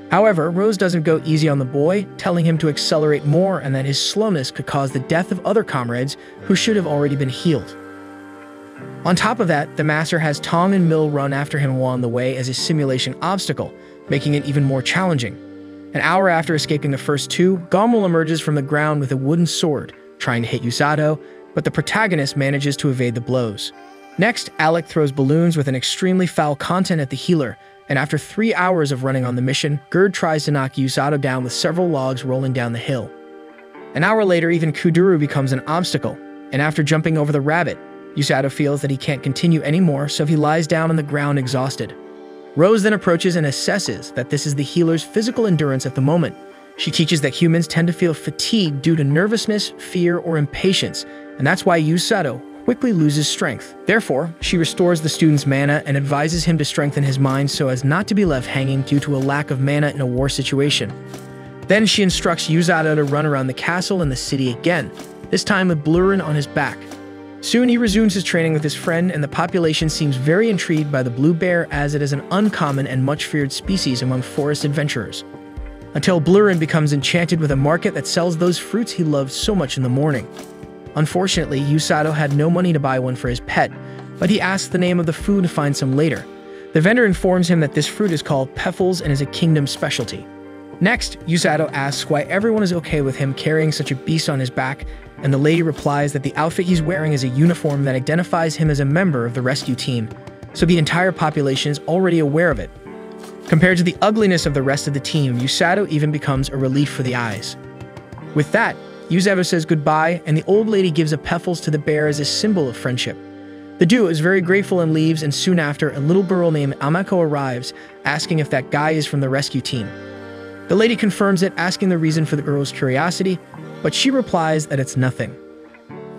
However, Rose doesn't go easy on the boy, telling him to accelerate more and that his slowness could cause the death of other comrades who should have already been healed. On top of that, the master has Tong and Mill run after him along the way as a simulation obstacle, making it even more challenging. An hour after escaping the first two, Gommel emerges from the ground with a wooden sword, trying to hit Yusato, but the protagonist manages to evade the blows. Next, Alec throws balloons with an extremely foul content at the healer, and after 3 hours of running on the mission, Gerd tries to knock Yusato down with several logs rolling down the hill. An hour later, even Kuduru becomes an obstacle, and after jumping over the rabbit, Yusato feels that he can't continue anymore, so he lies down on the ground exhausted. Rose then approaches and assesses that this is the healer's physical endurance at the moment. She teaches that humans tend to feel fatigued due to nervousness, fear, or impatience, and that's why Yusato quickly loses strength. Therefore, she restores the student's mana and advises him to strengthen his mind so as not to be left hanging due to a lack of mana in a war situation. Then she instructs Yusato to run around the castle and the city again, this time with Blurin on his back. Soon he resumes his training with his friend, and the population seems very intrigued by the blue bear as it is an uncommon and much feared species among forest adventurers. Until Blurin becomes enchanted with a market that sells those fruits he loved so much in the morning. Unfortunately, Yusato had no money to buy one for his pet, but he asks the name of the food to find some later. The vendor informs him that this fruit is called Peffles and is a kingdom specialty. Next, Yusato asks why everyone is okay with him carrying such a beast on his back, and the lady replies that the outfit he's wearing is a uniform that identifies him as a member of the rescue team, so the entire population is already aware of it. Compared to the ugliness of the rest of the team, Yusato even becomes a relief for the eyes. With that, Yusato says goodbye, and the old lady gives a Peffles to the bear as a symbol of friendship. The duo is very grateful and leaves, and soon after, a little girl named Amako arrives, asking if that guy is from the rescue team. The lady confirms it, asking the reason for the girl's curiosity, but she replies that it's nothing.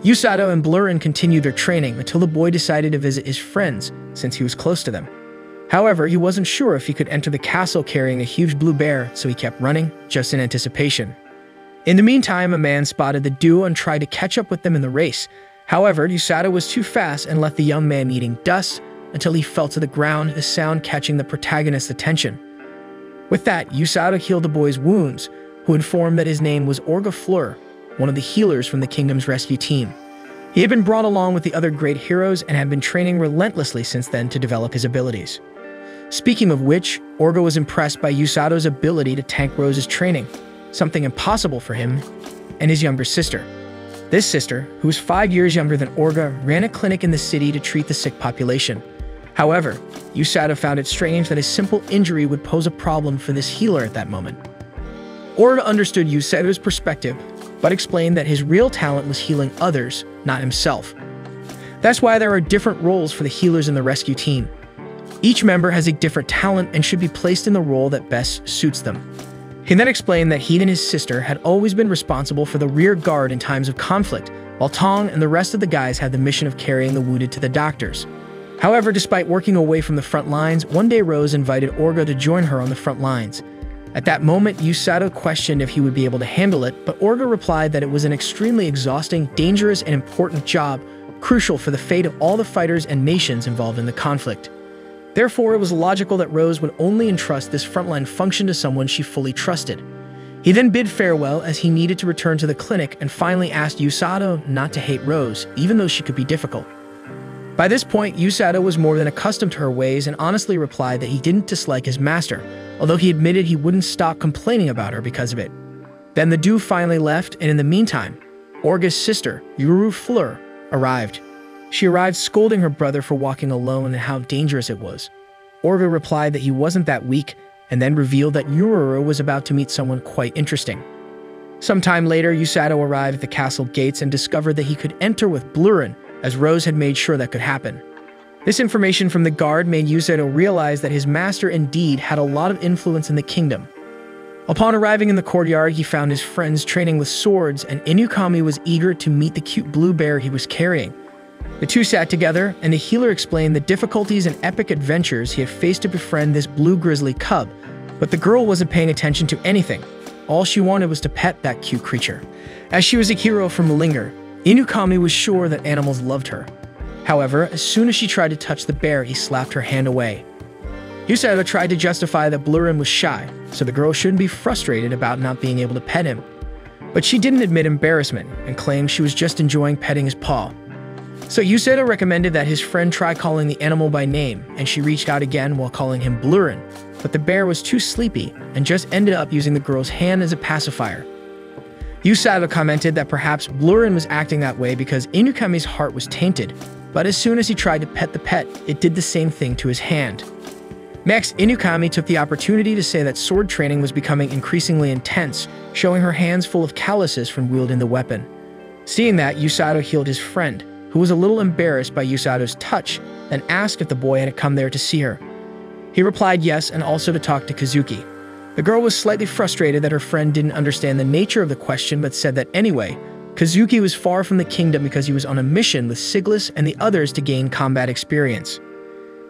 Yusato and Blurin continue their training until the boy decided to visit his friends, since he was close to them. However, he wasn't sure if he could enter the castle carrying a huge blue bear, so he kept running, just in anticipation. In the meantime, a man spotted the duo and tried to catch up with them in the race. However, Yusato was too fast and left the young man eating dust until he fell to the ground, the sound catching the protagonist's attention. With that, Yusato healed the boy's wounds, who informed that his name was Orga Fleur, one of the healers from the kingdom's rescue team. He had been brought along with the other great heroes and had been training relentlessly since then to develop his abilities. Speaking of which, Orga was impressed by Yusato's ability to tank Rose's training, something impossible for him and his younger sister. This sister, who was 5 years younger than Orga, ran a clinic in the city to treat the sick population. However, Yusato found it strange that a simple injury would pose a problem for this healer at that moment. Orga understood Yusato's perspective, but explained that his real talent was healing others, not himself. That's why there are different roles for the healers in the rescue team. Each member has a different talent and should be placed in the role that best suits them. He then explained that he and his sister had always been responsible for the rear guard in times of conflict, while Tong and the rest of the guys had the mission of carrying the wounded to the doctors. However, despite working away from the front lines, one day Rose invited Orga to join her on the front lines. At that moment, Yusato questioned if he would be able to handle it, but Orga replied that it was an extremely exhausting, dangerous, and important job, crucial for the fate of all the fighters and nations involved in the conflict. Therefore, it was logical that Rose would only entrust this frontline function to someone she fully trusted. He then bid farewell as he needed to return to the clinic and finally asked Yusato not to hate Rose, even though she could be difficult. By this point, Yusato was more than accustomed to her ways and honestly replied that he didn't dislike his master, although he admitted he wouldn't stop complaining about her because of it. Then the duo finally left, and in the meantime, Orga's sister, Yuru Fleur, arrived. She arrived scolding her brother for walking alone and how dangerous it was. Orga replied that he wasn't that weak, and then revealed that Yuru was about to meet someone quite interesting. Sometime later, Yusato arrived at the castle gates and discovered that he could enter with Blurin, as Rose had made sure that could happen. This information from the guard made Yusato realize that his master indeed had a lot of influence in the kingdom. Upon arriving in the courtyard, he found his friends training with swords, and Inukami was eager to meet the cute blue bear he was carrying. The two sat together, and the healer explained the difficulties and epic adventures he had faced to befriend this blue grizzly cub, but the girl wasn't paying attention to anything. All she wanted was to pet that cute creature. As she was a hero from Linger, Inukami was sure that animals loved her. However, as soon as she tried to touch the bear, he slapped her hand away. Yusato tried to justify that Blurin was shy, so the girl shouldn't be frustrated about not being able to pet him. But she didn't admit embarrassment and claimed she was just enjoying petting his paw. So Yusato recommended that his friend try calling the animal by name, and she reached out again while calling him Blurin, but the bear was too sleepy and just ended up using the girl's hand as a pacifier. Yusato commented that perhaps Blurin was acting that way because Inukami's heart was tainted, but as soon as he tried to pet the pet, it did the same thing to his hand. Next, Inukami took the opportunity to say that sword training was becoming increasingly intense, showing her hands full of calluses from wielding the weapon. Seeing that, Yusato healed his friend, who was a little embarrassed by Yusato's touch, then asked if the boy had come there to see her. He replied yes, and also to talk to Kazuki. The girl was slightly frustrated that her friend didn't understand the nature of the question, but said that anyway, Kazuki was far from the kingdom because he was on a mission with Siglis and the others to gain combat experience.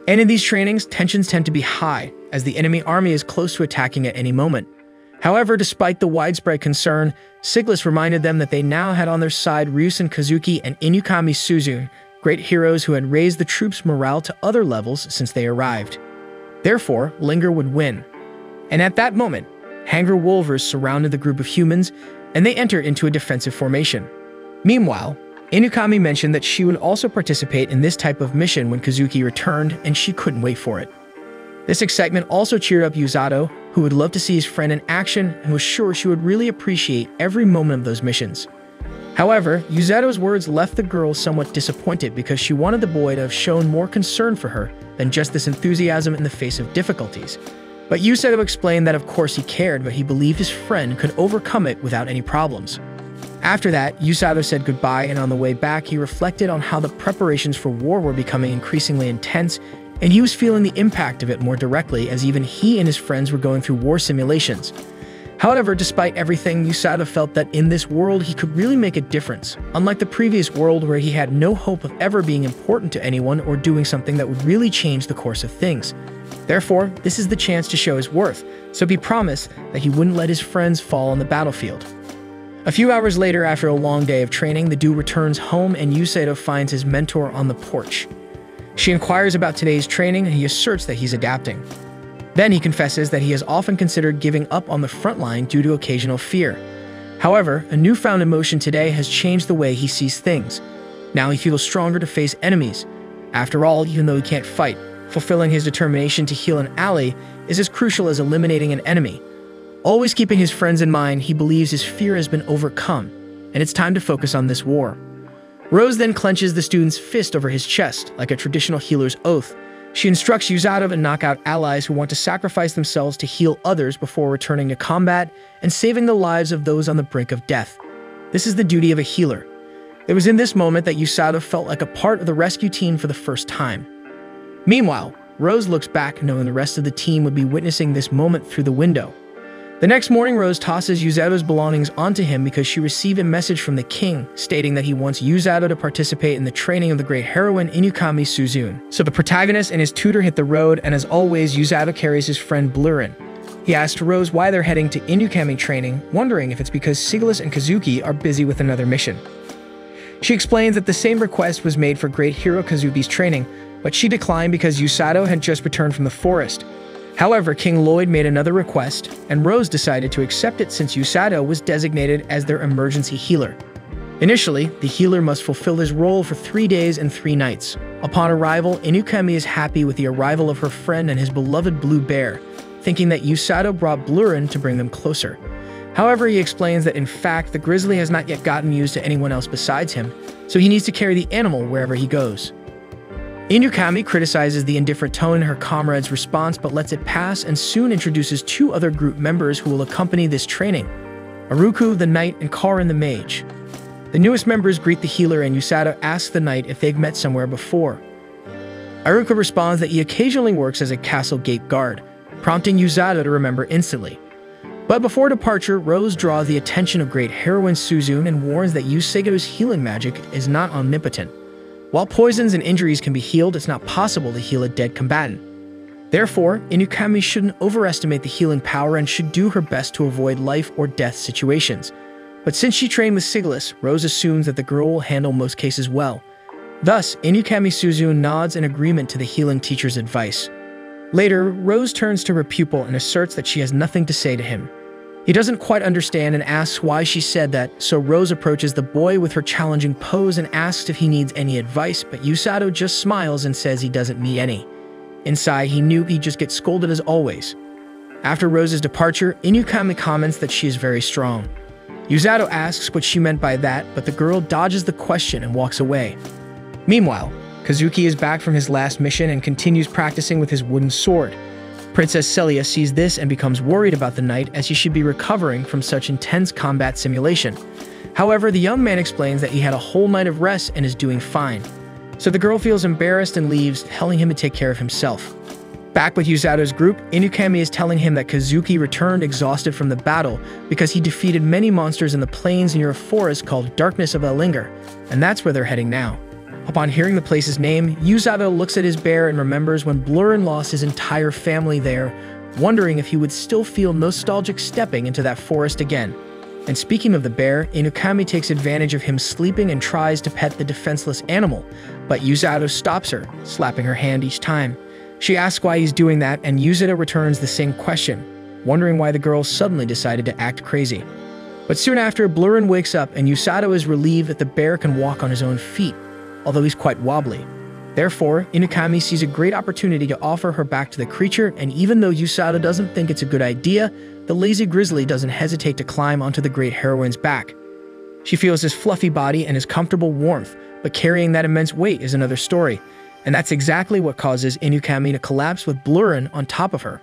And in these trainings, tensions tend to be high, as the enemy army is close to attacking at any moment. However, despite the widespread concern, Siglis reminded them that they now had on their side Ryusen Kazuki and Inukami Suzu, great heroes who had raised the troops' morale to other levels since they arrived. Therefore, Linger would win. And at that moment, Hanger Wolvers surrounded the group of humans, and they entered into a defensive formation. Meanwhile, Inukami mentioned that she would also participate in this type of mission when Kazuki returned, and she couldn't wait for it. This excitement also cheered up Yusato, who would love to see his friend in action and was sure she would really appreciate every moment of those missions. However, Yusato's words left the girl somewhat disappointed because she wanted the boy to have shown more concern for her than just this enthusiasm in the face of difficulties. But Yusato explained that of course he cared, but he believed his friend could overcome it without any problems. After that, Yusato said goodbye, and on the way back he reflected on how the preparations for war were becoming increasingly intense, and he was feeling the impact of it more directly as even he and his friends were going through war simulations. However, despite everything, Usato felt that in this world he could really make a difference, unlike the previous world where he had no hope of ever being important to anyone or doing something that would really change the course of things. Therefore, this is the chance to show his worth, so he promised that he wouldn't let his friends fall on the battlefield. A few hours later, after a long day of training, the dude returns home and Usato finds his mentor on the porch. She inquires about today's training and he asserts that he's adapting. Then he confesses that he has often considered giving up on the front line due to occasional fear. However, a newfound emotion today has changed the way he sees things. Now he feels stronger to face enemies. After all, even though he can't fight, fulfilling his determination to heal an ally is as crucial as eliminating an enemy. Always keeping his friends in mind, he believes his fear has been overcome, and it's time to focus on this war. Rose then clenches the student's fist over his chest, like a traditional healer's oath. She instructs Usato to knock out allies who want to sacrifice themselves to heal others before returning to combat and saving the lives of those on the brink of death. This is the duty of a healer. It was in this moment that Usato felt like a part of the rescue team for the first time. Meanwhile, Rose looks back knowing the rest of the team would be witnessing this moment through the window. The next morning, Rose tosses Usato's belongings onto him because she received a message from the king stating that he wants Usato to participate in the training of the great heroine Inukami Suzune. So the protagonist and his tutor hit the road, and as always, Usato carries his friend Blurin. He asks Rose why they're heading to Inukami training, wondering if it's because Sigilis and Kazuki are busy with another mission. She explains that the same request was made for great hero Kazuki's training, but she declined because Usato had just returned from the forest. However, King Lloyd made another request, and Rose decided to accept it since Usato was designated as their emergency healer. Initially, the healer must fulfill his role for 3 days and 3 nights. Upon arrival, Inukami is happy with the arrival of her friend and his beloved blue bear, thinking that Usato brought Blurin to bring them closer. However, he explains that in fact, the grizzly has not yet gotten used to anyone else besides him, so he needs to carry the animal wherever he goes. Inukami criticizes the indifferent tone in her comrade's response but lets it pass and soon introduces 2 other group members who will accompany this training: Aruku the knight and Karin the mage. The newest members greet the healer and Usato asks the knight if they've met somewhere before. Aruku responds that he occasionally works as a castle gate guard, prompting Usato to remember instantly. But before departure, Rose draws the attention of great heroine Suzune and warns that Usato's healing magic is not omnipotent. While poisons and injuries can be healed, it's not possible to heal a dead combatant. Therefore, Inukami shouldn't overestimate the healing power and should do her best to avoid life or death situations. But since she trained with Sigilis, Rose assumes that the girl will handle most cases well. Thus, Inukami Suzune nods in agreement to the healing teacher's advice. Later, Rose turns to her pupil and asserts that she has nothing to say to him. He doesn't quite understand and asks why she said that, so Rose approaches the boy with her challenging pose and asks if he needs any advice, but Usato just smiles and says he doesn't need any. Inside, he knew he'd just get scolded as always. After Rose's departure, Inukami comments that she is very strong. Usato asks what she meant by that, but the girl dodges the question and walks away. Meanwhile, Kazuki is back from his last mission and continues practicing with his wooden sword. Princess Celia sees this and becomes worried about the knight as he should be recovering from such intense combat simulation. However, the young man explains that he had a whole night of rest and is doing fine. So the girl feels embarrassed and leaves, telling him to take care of himself. Back with Usato's group, Inukami is telling him that Kazuki returned exhausted from the battle because he defeated many monsters in the plains near a forest called Darkness of Ellinger, and that's where they're heading now. Upon hearing the place's name, Usato looks at his bear and remembers when Blurin lost his entire family there, wondering if he would still feel nostalgic stepping into that forest again. And speaking of the bear, Inukami takes advantage of him sleeping and tries to pet the defenseless animal, but Usato stops her, slapping her hand each time. She asks why he's doing that, and Usato returns the same question, wondering why the girl suddenly decided to act crazy. But soon after, Blurin wakes up and Usato is relieved that the bear can walk on his own feet, although he's quite wobbly. Therefore, Inukami sees a great opportunity to offer her back to the creature, and even though Usato doesn't think it's a good idea, the lazy grizzly doesn't hesitate to climb onto the great heroine's back. She feels his fluffy body and his comfortable warmth, but carrying that immense weight is another story, and that's exactly what causes Inukami to collapse with Blurin on top of her.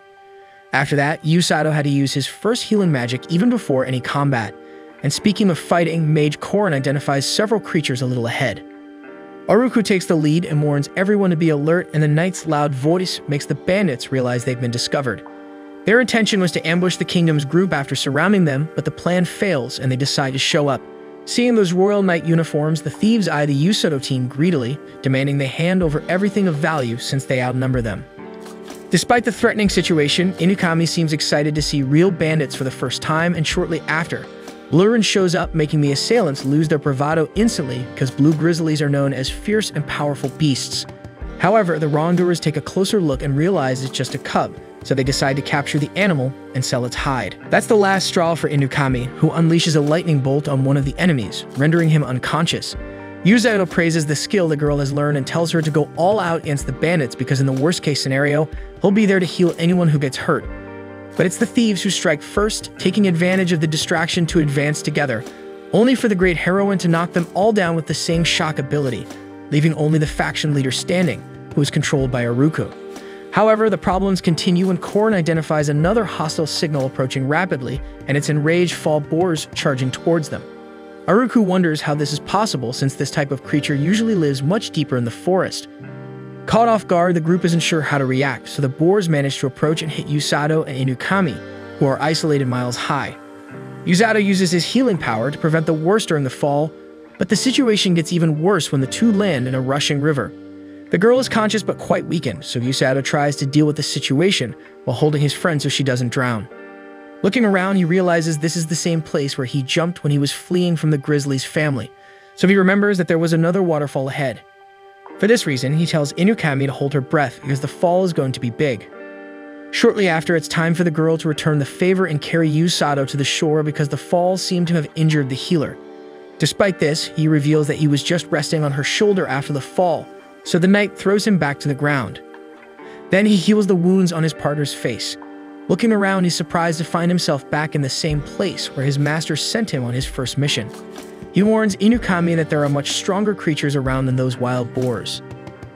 After that, Usato had to use his first healing magic even before any combat, and speaking of fighting, Mage Karin identifies several creatures a little ahead. Aruku takes the lead and warns everyone to be alert, and the knight's loud voice makes the bandits realize they've been discovered. Their intention was to ambush the kingdom's group after surrounding them, but the plan fails and they decide to show up. Seeing those Royal Knight uniforms, the thieves eye the Usato team greedily, demanding they hand over everything of value since they outnumber them. Despite the threatening situation, Inukami seems excited to see real bandits for the first time, and shortly after, Blurin shows up, making the assailants lose their bravado instantly because blue grizzlies are known as fierce and powerful beasts. However, the wrongdoers take a closer look and realize it's just a cub, so they decide to capture the animal and sell its hide. That's the last straw for Inukami, who unleashes a lightning bolt on one of the enemies, rendering him unconscious. Usato praises the skill the girl has learned and tells her to go all out against the bandits because in the worst-case scenario, he'll be there to heal anyone who gets hurt. But it's the thieves who strike first, taking advantage of the distraction to advance together, only for the great heroine to knock them all down with the same shock ability, leaving only the faction leader standing, who is controlled by Aruku. However, the problems continue when Korn identifies another hostile signal approaching rapidly, and its enraged fall boars charging towards them. Aruku wonders how this is possible since this type of creature usually lives much deeper in the forest. Caught off guard, the group isn't sure how to react, so the boars manage to approach and hit Usato and Inukami, who are isolated miles high. Usato uses his healing power to prevent the worst during the fall, but the situation gets even worse when the two land in a rushing river. The girl is conscious but quite weakened, so Usato tries to deal with the situation while holding his friend so she doesn't drown. Looking around, he realizes this is the same place where he jumped when he was fleeing from the Grizzlies' family, so he remembers that there was another waterfall ahead. For this reason, he tells Inukami to hold her breath because the fall is going to be big. Shortly after, it's time for the girl to return the favor and carry Usato to the shore because the falls seem to have injured the healer. Despite this, he reveals that he was just resting on her shoulder after the fall, so the knight throws him back to the ground. Then he heals the wounds on his partner's face. Looking around, he's surprised to find himself back in the same place where his master sent him on his first mission. He warns Inukami that there are much stronger creatures around than those wild boars.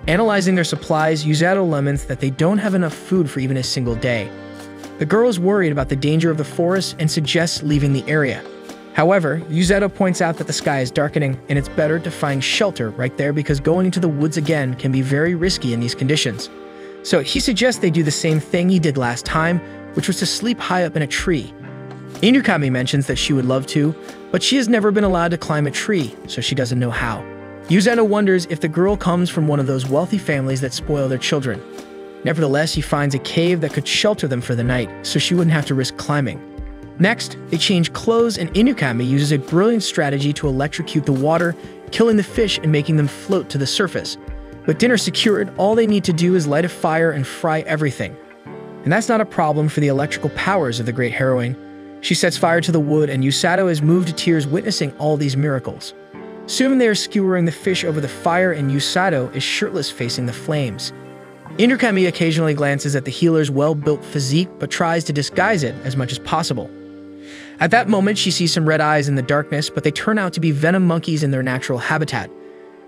Analyzing their supplies, Usato laments that they don't have enough food for even a single day. The girl is worried about the danger of the forest and suggests leaving the area. However, Usato points out that the sky is darkening and it's better to find shelter right there because going into the woods again can be very risky in these conditions. So he suggests they do the same thing he did last time, which was to sleep high up in a tree. Inukami mentions that she would love to, but she has never been allowed to climb a tree, so she doesn't know how. Usato wonders if the girl comes from one of those wealthy families that spoil their children. Nevertheless, he finds a cave that could shelter them for the night, so she wouldn't have to risk climbing. Next, they change clothes and Inukami uses a brilliant strategy to electrocute the water, killing the fish and making them float to the surface. With dinner secured, all they need to do is light a fire and fry everything. And that's not a problem for the electrical powers of the great heroine. She sets fire to the wood and Usato is moved to tears witnessing all these miracles. Soon they are skewering the fish over the fire and Usato is shirtless facing the flames. Inukami occasionally glances at the healer's well-built physique but tries to disguise it as much as possible. At that moment, she sees some red eyes in the darkness, but they turn out to be venom monkeys in their natural habitat.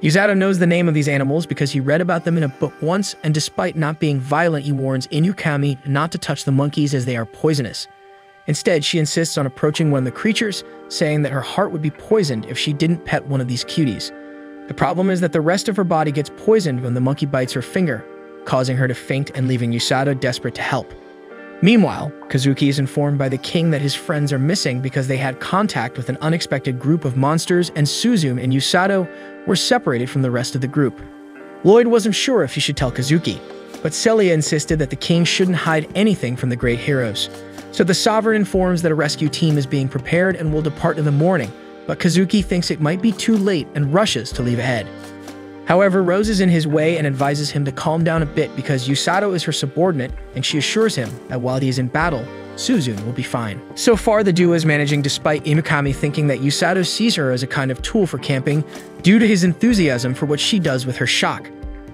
Usato knows the name of these animals because he read about them in a book once, and despite not being violent, he warns Inukami not to touch the monkeys as they are poisonous. Instead, she insists on approaching one of the creatures, saying that her heart would be poisoned if she didn't pet one of these cuties. The problem is that the rest of her body gets poisoned when the monkey bites her finger, causing her to faint and leaving Usato desperate to help. Meanwhile, Kazuki is informed by the king that his friends are missing because they had contact with an unexpected group of monsters and Suzume and Usato were separated from the rest of the group. Lloyd wasn't sure if he should tell Kazuki, but Celia insisted that the king shouldn't hide anything from the great heroes. So the sovereign informs that a rescue team is being prepared and will depart in the morning, but Kazuki thinks it might be too late and rushes to leave ahead. However, Rose is in his way and advises him to calm down a bit because Usato is her subordinate, and she assures him that while he is in battle, Suzume will be fine. So far, the duo is managing despite Inukami thinking that Usato sees her as a kind of tool for camping due to his enthusiasm for what she does with her shock.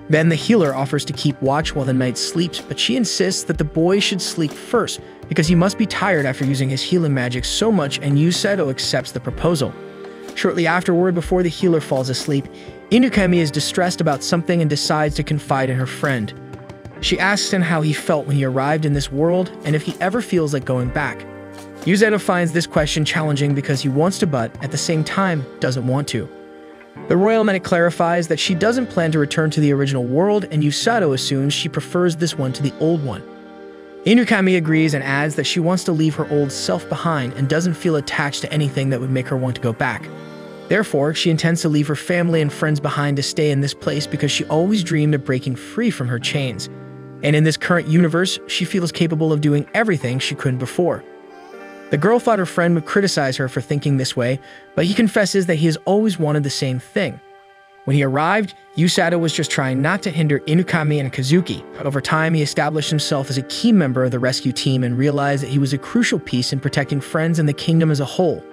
Then the healer offers to keep watch while the knight sleeps, but she insists that the boy should sleep first because he must be tired after using his healing magic so much, and Usato accepts the proposal. Shortly afterward, before the healer falls asleep, Inukami is distressed about something and decides to confide in her friend. She asks him how he felt when he arrived in this world and if he ever feels like going back. Usato finds this question challenging because he wants to but, at the same time, doesn't want to. The royal medic clarifies that she doesn't plan to return to the original world and Usato assumes she prefers this one to the old one. Inukami agrees and adds that she wants to leave her old self behind and doesn't feel attached to anything that would make her want to go back. Therefore, she intends to leave her family and friends behind to stay in this place because she always dreamed of breaking free from her chains. And in this current universe, she feels capable of doing everything she couldn't before. The girl thought her friend would criticize her for thinking this way, but he confesses that he has always wanted the same thing. When he arrived, Yusato was just trying not to hinder Inukami and Kazuki, but over time he established himself as a key member of the rescue team and realized that he was a crucial piece in protecting friends and the kingdom as a whole.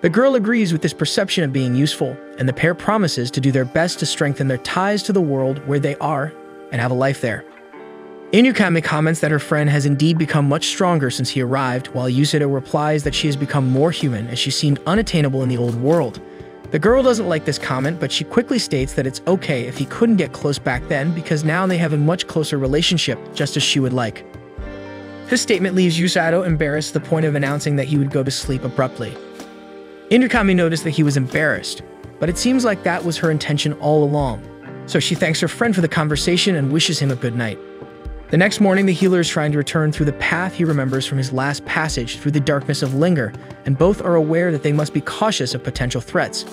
The girl agrees with this perception of being useful, and the pair promises to do their best to strengthen their ties to the world where they are and have a life there. Inukami comments that her friend has indeed become much stronger since he arrived, while Yusato replies that she has become more human as she seemed unattainable in the old world. The girl doesn't like this comment, but she quickly states that it's okay if he couldn't get close back then because now they have a much closer relationship, just as she would like. This statement leaves Yusato embarrassed to the point of announcing that he would go to sleep abruptly. Inukami noticed that he was embarrassed, but it seems like that was her intention all along. So she thanks her friend for the conversation and wishes him a good night. The next morning, the healer is trying to return through the path he remembers from his last passage through the darkness of Linger, and both are aware that they must be cautious of potential threats.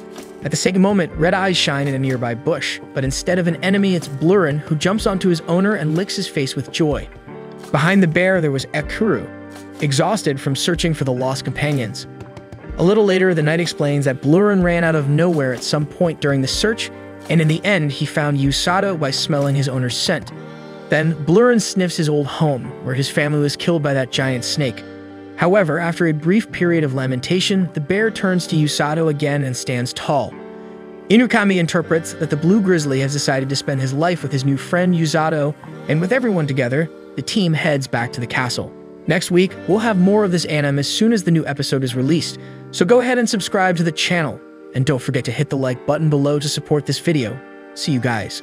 At the same moment, red eyes shine in a nearby bush, but instead of an enemy, it's Blurin, who jumps onto his owner and licks his face with joy. Behind the bear, there was Ekuru, exhausted from searching for the lost companions. A little later, the knight explains that Blurin ran out of nowhere at some point during the search, and in the end, he found Yusato by smelling his owner's scent. Then, Blurin sniffs his old home, where his family was killed by that giant snake. However, after a brief period of lamentation, the bear turns to Yusato again and stands tall. Inukami interprets that the blue grizzly has decided to spend his life with his new friend Yusato, and with everyone together, the team heads back to the castle. Next week, we'll have more of this anime as soon as the new episode is released, so go ahead and subscribe to the channel, and don't forget to hit the like button below to support this video. See you guys.